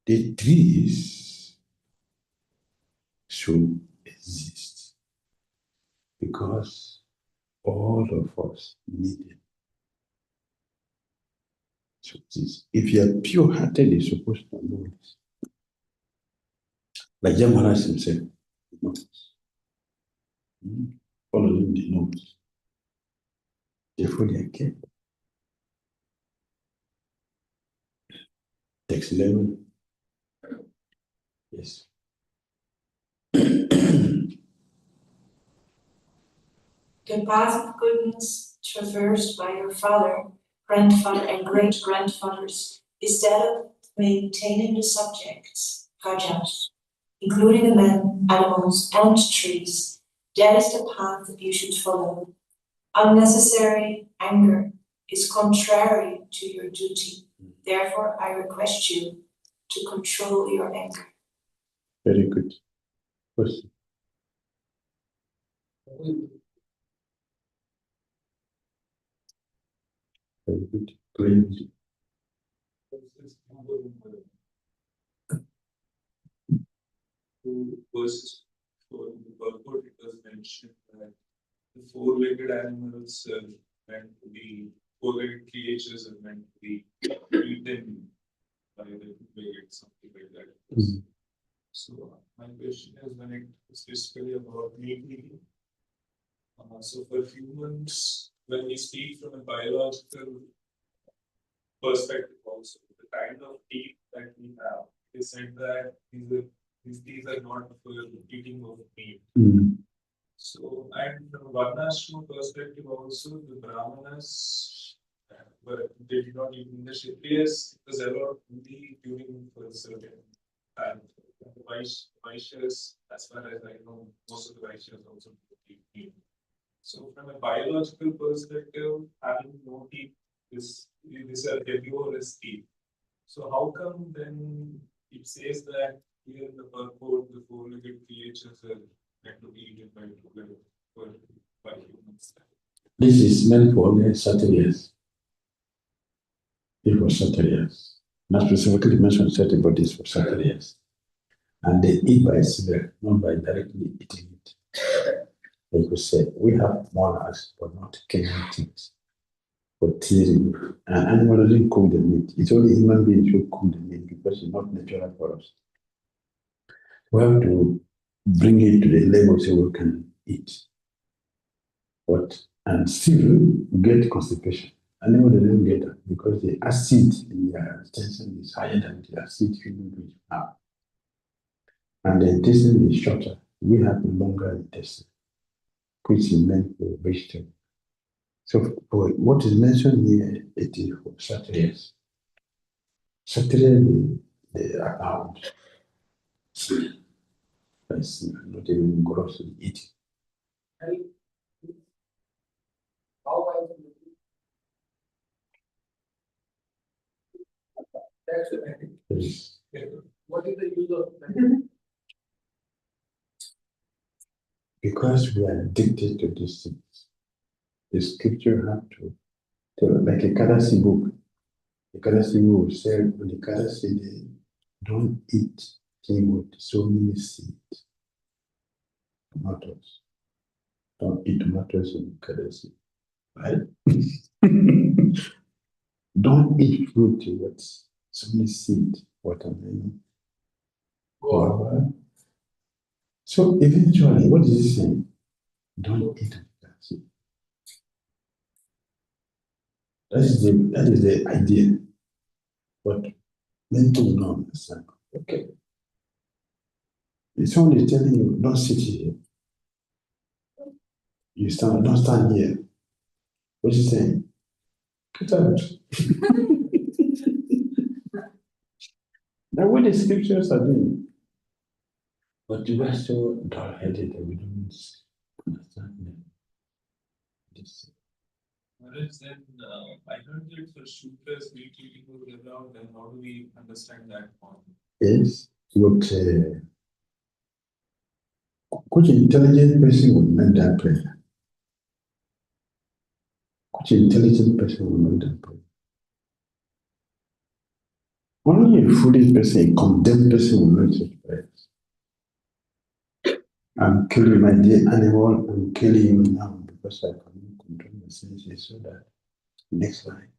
The trees should exist because all of us need it. So if you are pure-hearted, you're supposed to know this. Like Yamaraj himself, he knows. All of them, they know. Therefore, they are careful. Text 11. Yes.
The path of goodness traversed by your father, grandfather, and great-grandfathers is that of maintaining the subjects, rajas, including the men, animals, and trees. That is the path that you should follow. Unnecessary anger is contrary to your duty. Therefore, I request you to control your anger.
Very good. Question. Very good. Great.
Two verses before in the purport, it was mentioned that the four-legged animals are meant to be, four-legged creatures are meant to be eaten by the two-legged, something like that. So my question is, when it is basically about meat eating, so for humans, when we speak from a biological perspective also, the kind of teeth that we have, they said that these are not for eating of meat. So, and from a Varnashram perspective also, the Brahmanas they did not eat in the Kshatriyas, it was allowed only during for a certain time. The Vaishyas, as far as I know, most of the Vaishyas also eat meat. So, from a biological perspective, having no teeth, these are herbivorous teeth. So, how come then it says that here in the purport, the four-legged creatures are meant to be eaten by humans?
This is meant for only Satyas. It was Satyas. Not specifically mentioned certain bodies for Satyas. And they eat by smell, not by directly eating it. Like we said, we have molars, but not killing things. For teasing. An animal doesn't cook the meat. It's only human beings who cook the meat because it's not natural for us. We have to bring it to the level so we can eat. And still get constipation. Animal doesn't get that because the acid in their intestine is higher than the acid human beings have. And the intestine is shorter. We have a longer intestine, which is meant for vegetable. So for what is mentioned here, it is for Satyas. Satyas, they are out. That's not even grossly eating. Yes.
What is the use of that?
Because we are addicted to these things. The scripture had to tell, like a Kadasi book. The Kadasi book said, when the Kadasi, they don't eat things with so many seeds. Tomatoes. Don't eat tomatoes in Kadasi. Right? Don't eat fruit with so many seeds. Watermelon. Guava. So eventually, what is he saying? Don't eat of that. That is the idea. But mental will not understand. Okay. If someone is telling you, don't sit here, don't stand here. What is he saying? Get out. That's what the scriptures are doing. But we are so dull-headed that we don't understand them.
Whereas then, I heard that for shooters, we treat people around, then how do we understand that point?
Yes, what which intelligent person would make that prayer? Which intelligent person would make that prayer? Only a foolish person, a condemned person will make such prayers. I'm killing my dear animal, I'm killing him now because I cannot control my senses so that next time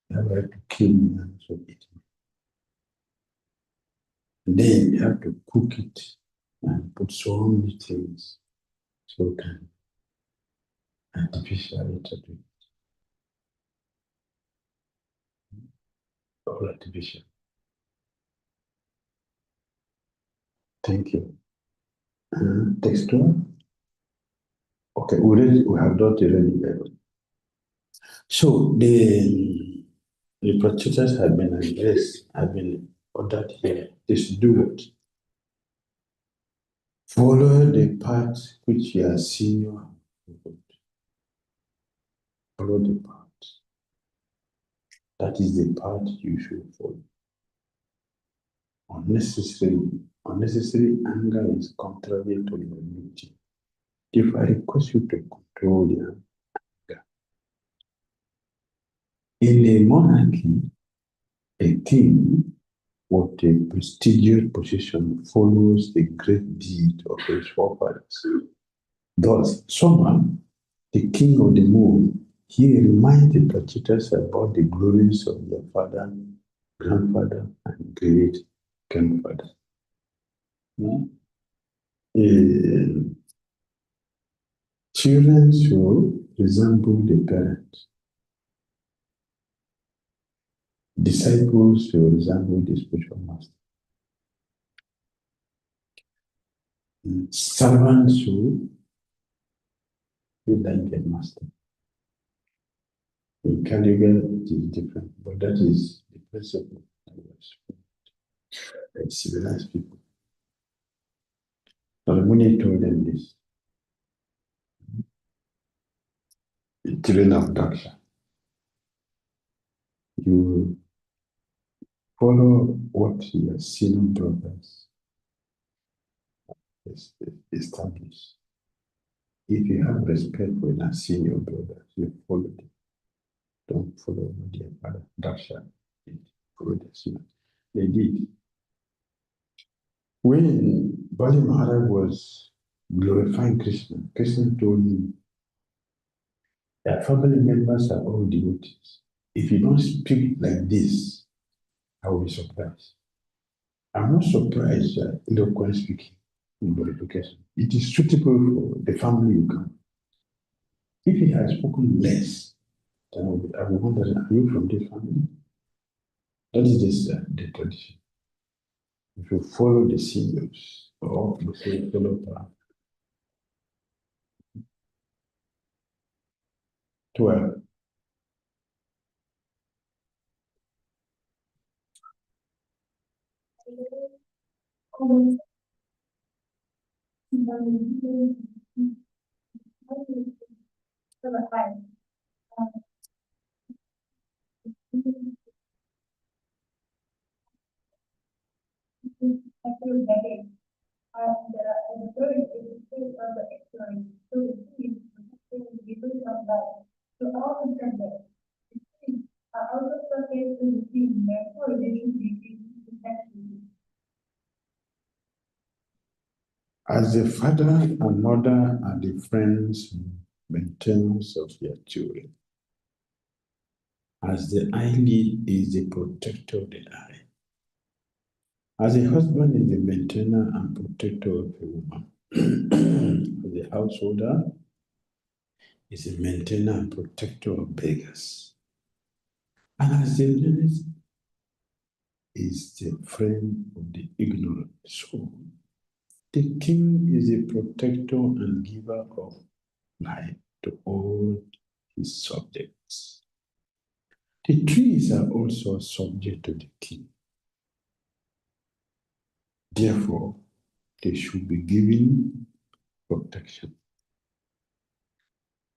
you have to kill me and so eat me. Then you have to cook it and put so many things so can artificially to do it. All artificial. Thank you. Text 12. Okay, we have not already Bible. So the prostitutes have been addressed, have been ordered here. They should do what? Follow the path which your senior followed. Follow the path. That is the path you should follow. Unnecessary anger is contrary to your duty. If I request you to control your anger, in a monarchy, a king with a prestigious position follows the great deed of his forefathers. Thus, Solomon, the king of the moon, he reminded the cheaters about the glories of their father, grandfather, and great grandfather. Children should resemble the parents. Disciples should resemble the spiritual master. Servants should be like their master. In Caligan, it is different, but that is the principle. Like civilized people. Solomon told them this. The children of Daksha. You follow what your senior brothers establish. If you have respect for your senior brothers, you follow them. Don't follow what their father Daksha did. Follow the senior. They did. When Bali Maharaj was glorifying Krishna, Krishna told him that family members are all devotees. If you don't speak like this, I will be surprised. I'm not surprised that eloquent speaking in glorification. It is suitable for the family you come. If he has spoken less, then I will wonder, are you from this family? That is just the tradition. If you follow the seniors, or you say follow path. 12. As the father and mother are the friends and maintainers of their children, as the eyelid is the protector of the eye, As a husband is the maintainer and protector of a woman, as a householder is a maintainer and protector of beggars, and as a journalist is the friend of the ignorant. So the king is a protector and giver of life to all his subjects. The trees are also subject to the king. Therefore, they should be given protection.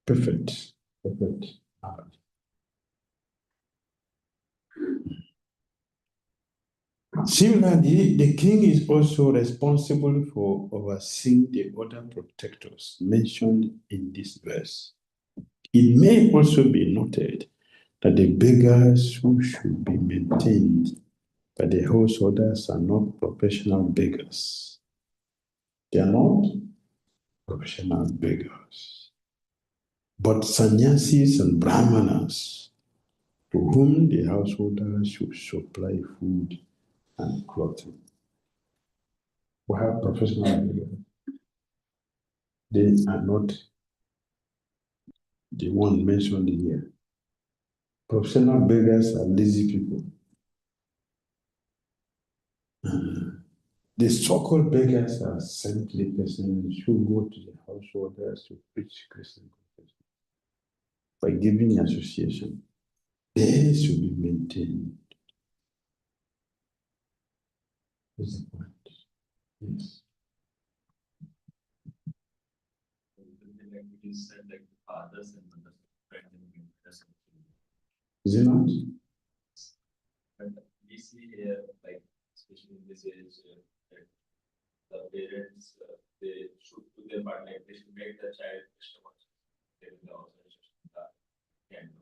Perfect. Perfect. Similarly, the king is also responsible for overseeing the other protectors mentioned in this verse. It may also be noted that the beggars who should be maintained by the householders are not professional beggars. They are not professional beggars, but sannyasis and brahmanas to whom the householders should supply food and clothing. We have professional beggars. They are not the one mentioned here. Professional beggars are lazy people. The so-called beggars are saintly persons who go to the householders to preach Christian confession by giving association. They should be maintained. Is the point? Yes.
Like you said, like the fathers and mothers, friends and mentors.
Is it not?
But we see here, like especially in this age, that the parents they should do their part, like they should make the child Krishna conscious. They will also and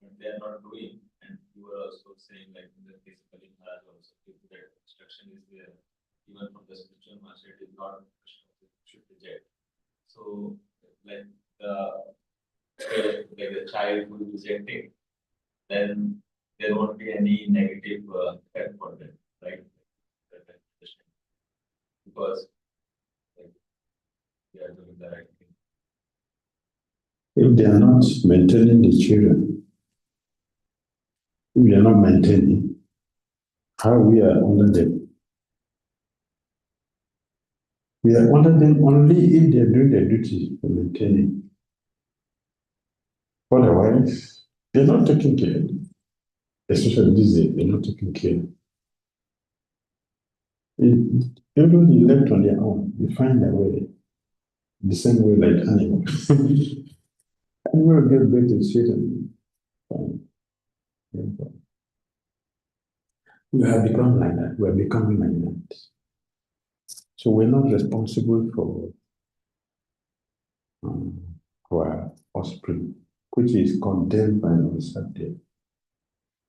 but they are not doing. And you were also saying, like in the case of Kali Maharaj, also if that instruction is there, even from the spiritual master, it is not Krishna should reject. So, like the child who is rejecting, then there won't be any negative effect for them, right? Because like, they are doing the right thing.
If they are not maintaining the children, if they are not maintaining, how we are under them? We are under them only if they are doing their duty for maintaining. Otherwise, they're not taking care. Especially these days, they're not taking care. Everybody left on their own, they find their way, the same way like animals. Animals get better children. We have become like that. We are becoming like that. So we're not responsible for our offspring, which is condemned by the Sabbath.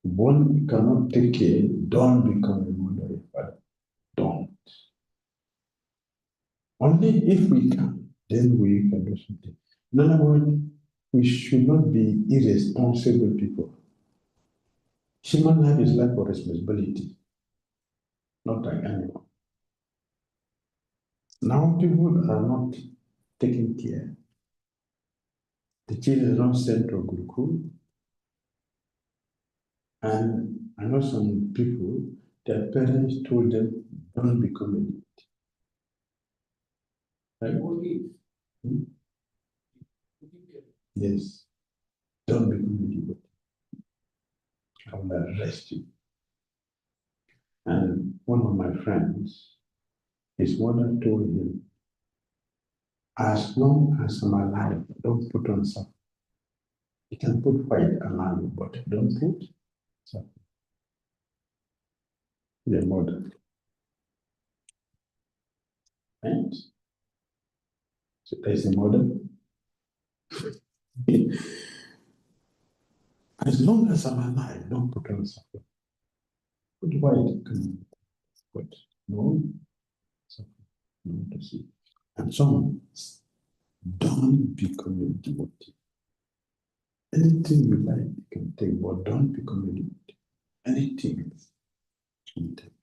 One cannot take care, don't become a mother or father. Don't. Only if we can, then we can do something. In other words, we should not be irresponsible people. Human life is life of responsibility, not like animal. Now people are not taking care. The children are not sent to Gurukul. And I know some people, their parents told them, don't become a devotee. Right? Yes. Don't become a devotee. I will arrest you. And one of my friends, his mother told him, as long as I'm alive, don't put on something. You can put white around, but don't put something. The mother. Right? So there's the mother. As long as I'm alive, don't put on something. Put white, but no something. No to see. And some don't become a devotee. Anything you like, you can take, but don't become a devotee. Anything you take.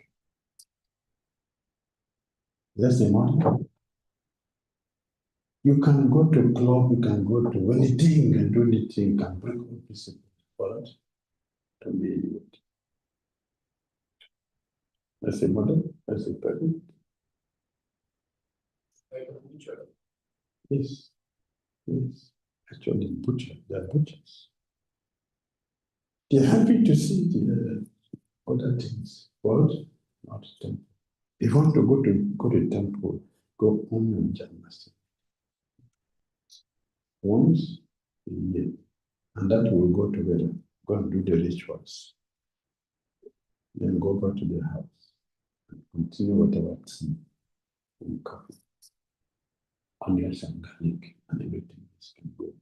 That's the model. You can go to a club, you can go to anything and do anything, you can break all principles for us to be idiot. That's a model, that's a pattern.
Like a butcher.
Yes, yes. Actually, butcher, they're butchers. They're happy to see the other things, but not temple. If you want to go to temple, go only on Janmashtami. Once a year, and that will go together. Go and do the rituals. Then go back to the house and continue whatever tea and coffee, onions and garlic and everything else can go.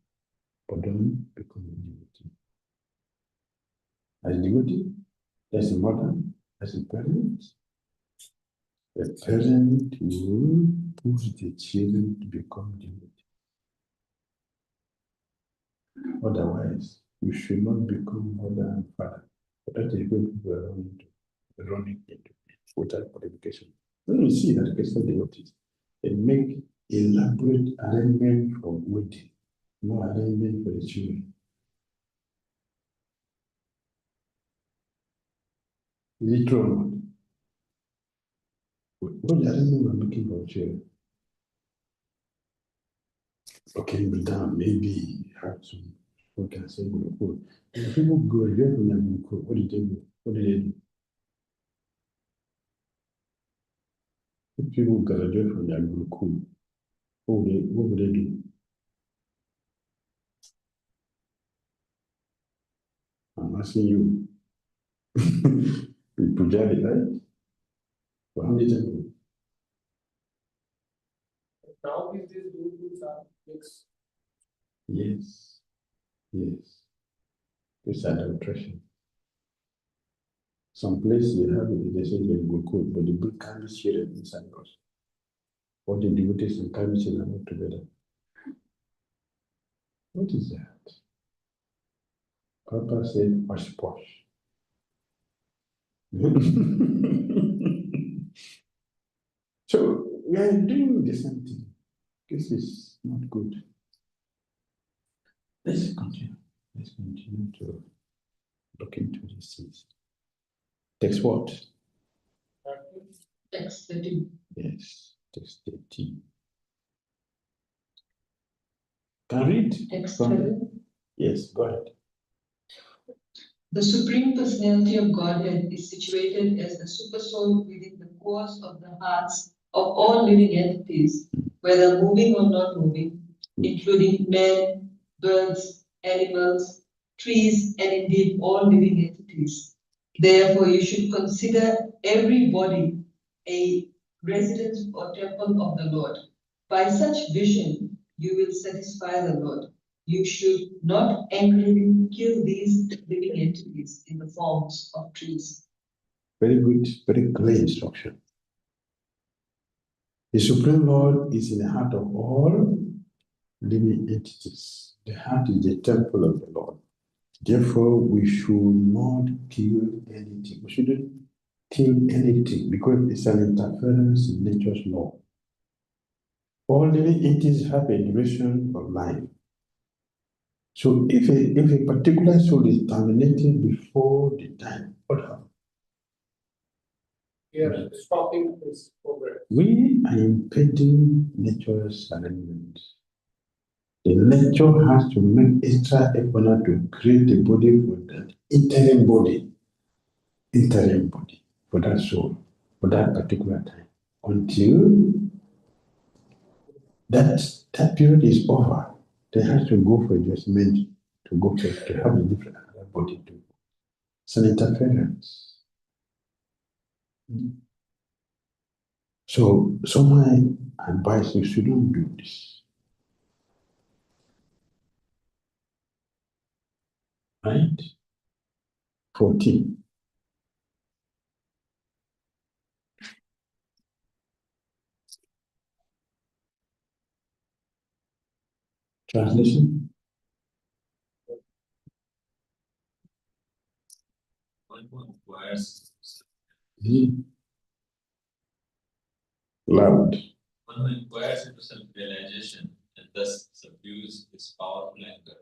But don't become a devotee. As a devotee, as a mother, as a parent, the parent will push the children to become devotees. Otherwise, you should not become mother and father. But that is what people are running into without qualification. When you see that Christian devotees, they make elaborate arrangement for wedding, no arrangement for the children. Is it true or not? What arrangement we're making for children? Okay, in Vrindavan, maybe have some, what can I say, Gurukul. If people graduate from Gurukul, what did they do? What did they do? If people graduate from their Gurukul, what would they do? I'm asking you. Pujari, right? For how many temples?
Now these days, Gurukuls are mixed.
Yes, yes. It's adulteration. Some places they have it, they say they're Gurukul, but they bring candy children inside us. All the devotees and candy children are not together. What is that? Papa said, posh posh. So we are doing the same thing. This is not good. Let's continue. Let's continue to look into these things. Text what?
Text 13.
Yes, text 13. Can read?
Text
from
7.
Yes, go ahead.
The Supreme Personality of Godhead is situated as the Supersoul within the cores of the hearts of all living entities, whether moving or not moving, including men, birds, animals, trees, and indeed all living entities. Therefore, you should consider every body a residence or temple of the Lord. By such vision, you will satisfy the Lord. You should not angrily kill these living entities in the forms of trees.
Very good, very clear instruction. The Supreme Lord is in the heart of all living entities. The heart is the temple of the Lord. Therefore, we should not kill anything. We shouldn't kill anything because it's an interference in nature's law. All living entities have a duration of life. So if a particular soul is terminated before the time, what happens?
We are stopping this progress.
We are impeding nature's arrangement. The nature has to make extra effort to create a body for that interim body for that soul, for that particular time. Until that period is over, they have to go for adjustment to have a different body to. It's an interference. So my advice, you shouldn't do this. Right? 14. Translation?
One who acquires
Yes. loud.
One who inquires into self-realization and thus subdues his powerful anger,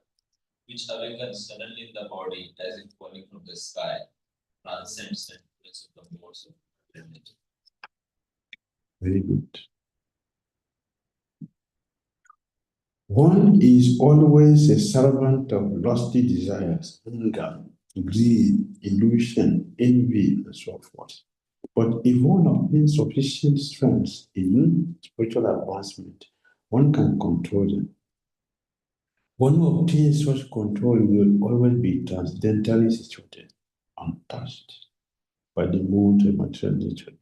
which awakens suddenly in the body as if falling from the sky, transcends the influence of the modes of reality.
Very good. One is always a servant of lusty desires, anger, greed, illusion, envy, and so forth. But if one obtains sufficient strength in spiritual advancement, one can control them. One who obtains such control will always be transcendentally situated, untouched by the mood of material nature.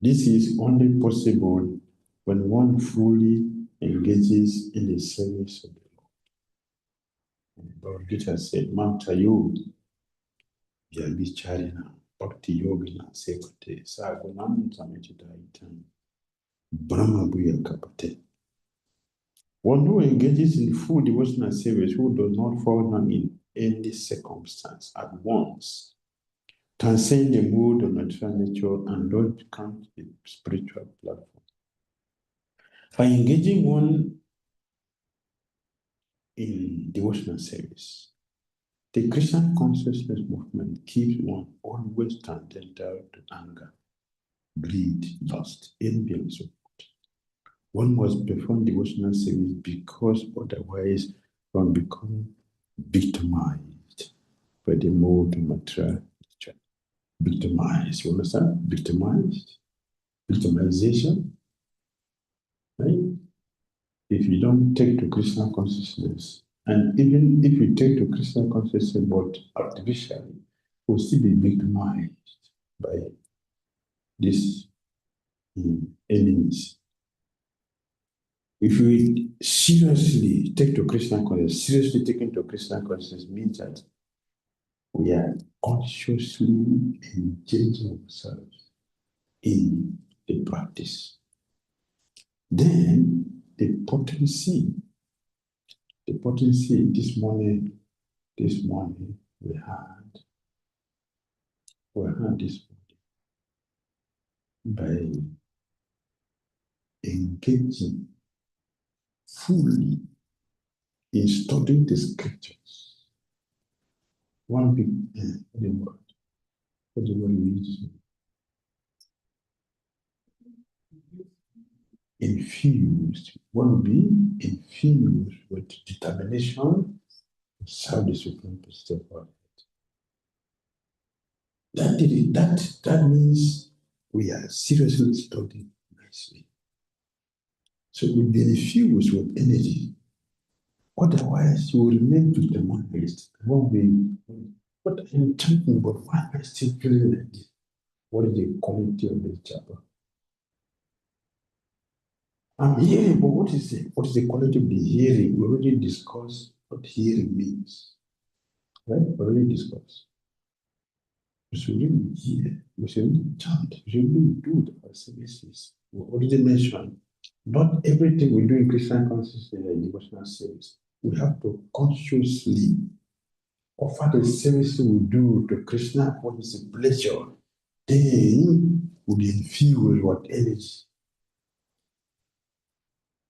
This is only possible when one fully engages in the service of the Lord. Bhagavad Gita said, Mamta Yoga, Vyabhicharina, Bhakti Yogina, Sekate, Sagunam Samititaitan, Brahma Bhuya Kapate. One who engages in full devotional service, who does not fall down in any circumstance at once, transcend the mood of natural nature and don't become a spiritual platform. By engaging one in devotional service, the Christian consciousness movement keeps one always transcendental to anger, greed, lust, envy, and so forth. One must perform devotional service because otherwise one becomes victimized by the mode of material nature. Victimized, you understand? Victimized, victimization, right? If you don't take to Krishna consciousness, and even if you take to Krishna consciousness, but artificially, will still be victimized by these enemies. If we seriously take to Krishna consciousness, seriously taking to Krishna consciousness means that we are consciously engaging ourselves in the practice. Then the potency this morning we had this by engaging fully in studying the scriptures. One big the word. What the word means? Infused. One will be infused with determination to serve the Supreme Personality of Godhead. That means we are seriously studying nicely. So we'll be infused with energy. Otherwise, you will remain victimized. What I'm talking about, why am I still feeling like this? What is the quality of this chapter? I'm hearing, but what is the quality of the hearing? We already discussed what hearing means. Right? We already discussed. We should really hear, we should really chant, we should really do our services. We already mentioned, not everything we do in Christian consciousness and devotional service. We have to consciously offer the service we do to Krishna for his pleasure. Then we'll be infused with energy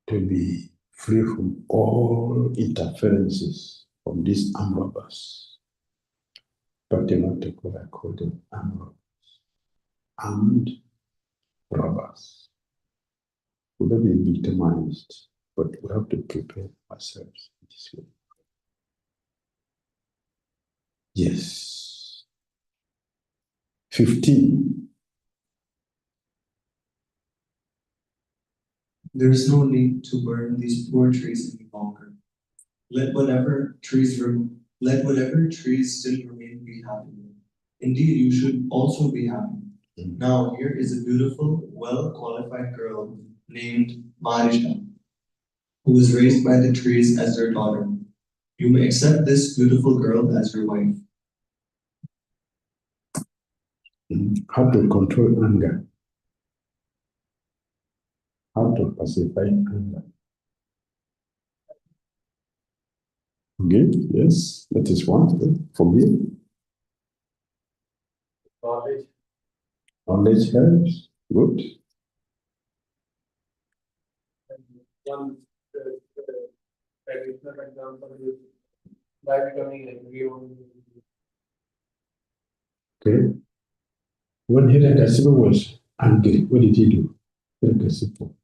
to be free from all interferences from these armed robbers. But they not take what I call them armed robbers. Armed robbers. We will not be victimized, but we have to prepare ourselves this way. Yes. 15.
There is no need to burn these poor trees any longer. Let whatever trees still remain be happy. Indeed, you should also be happy. Now, here is a beautiful, well-qualified girl named Marisha, who was raised by the trees as their daughter. You may accept this beautiful girl as your wife.
How to control anger. How to pacify anger. Okay, yes, that is one. Forgive. Knowledge helps. Good.
one traditional example is by becoming angry on.
Okay. When Hirakasiba was angry, what did he do? Hirakasiba.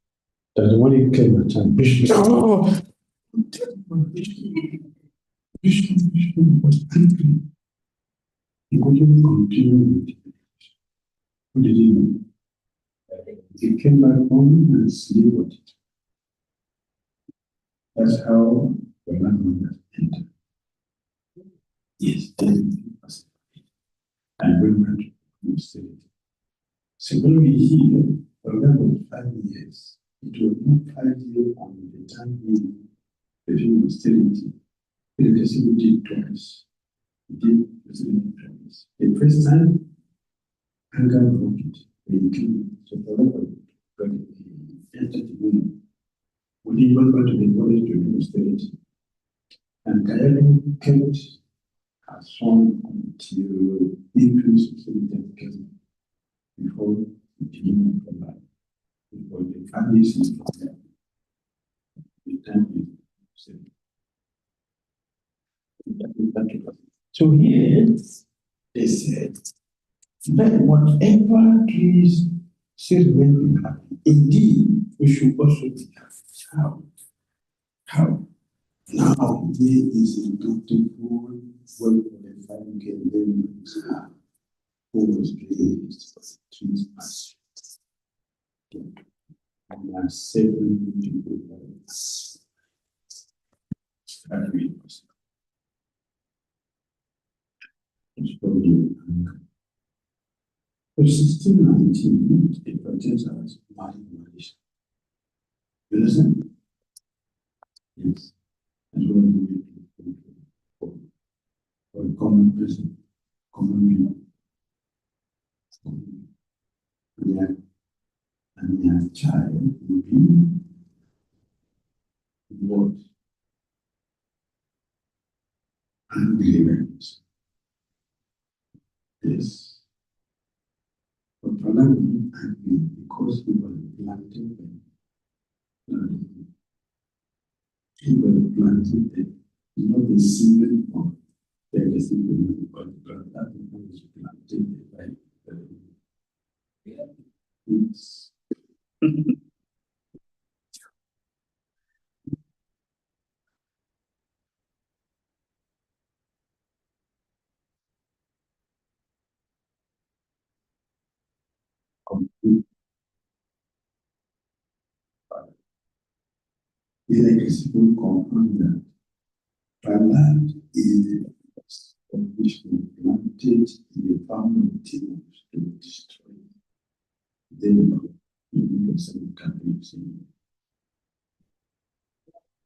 That's when he came and said, Vishnu. Oh! Vishnu was angry. He couldn't continue with it. What did he do? He came back home and sleep with it. That's how the man entered. Yes, then and went to state. Similarly, here, for example, 5 years. It was not 5 years on the time he refused austerity. The did twice. He did austerity twice. The first time, anger broke it. They killed it. So for example, when he entered the woman, when he went back to the body to do austerity, and Kayalo kept her son until increase austerity came before the beginning of life. Before the family is the time is so here they said that whatever trees still remain be happy. Indeed, we should also be happy. How? Now there is a beautiful well-qualified girl who was raised for 3 months. And there are 7 beautiful girls. That really was. It's probably anger. For 1619, it pertains as marriage. You understand? Yes. That's what we do for a common person, common people. And their child will be what? Unbelievers. Yes. But for them, because he was planted them. He was planted them. Not the semen of the semen, but that was planted by yes. Complete. The electricity compound that Thailand is the first of which we planted in the farm of timos to destroy. Then we can say countries.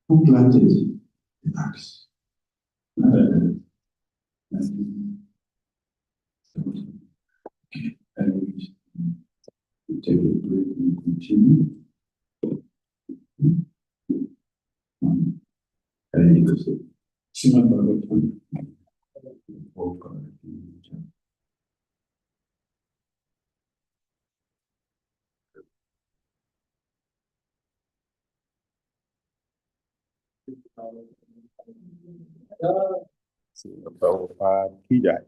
Who planted the axe? Okay, we take a break and continue. Prabhupada ki jai.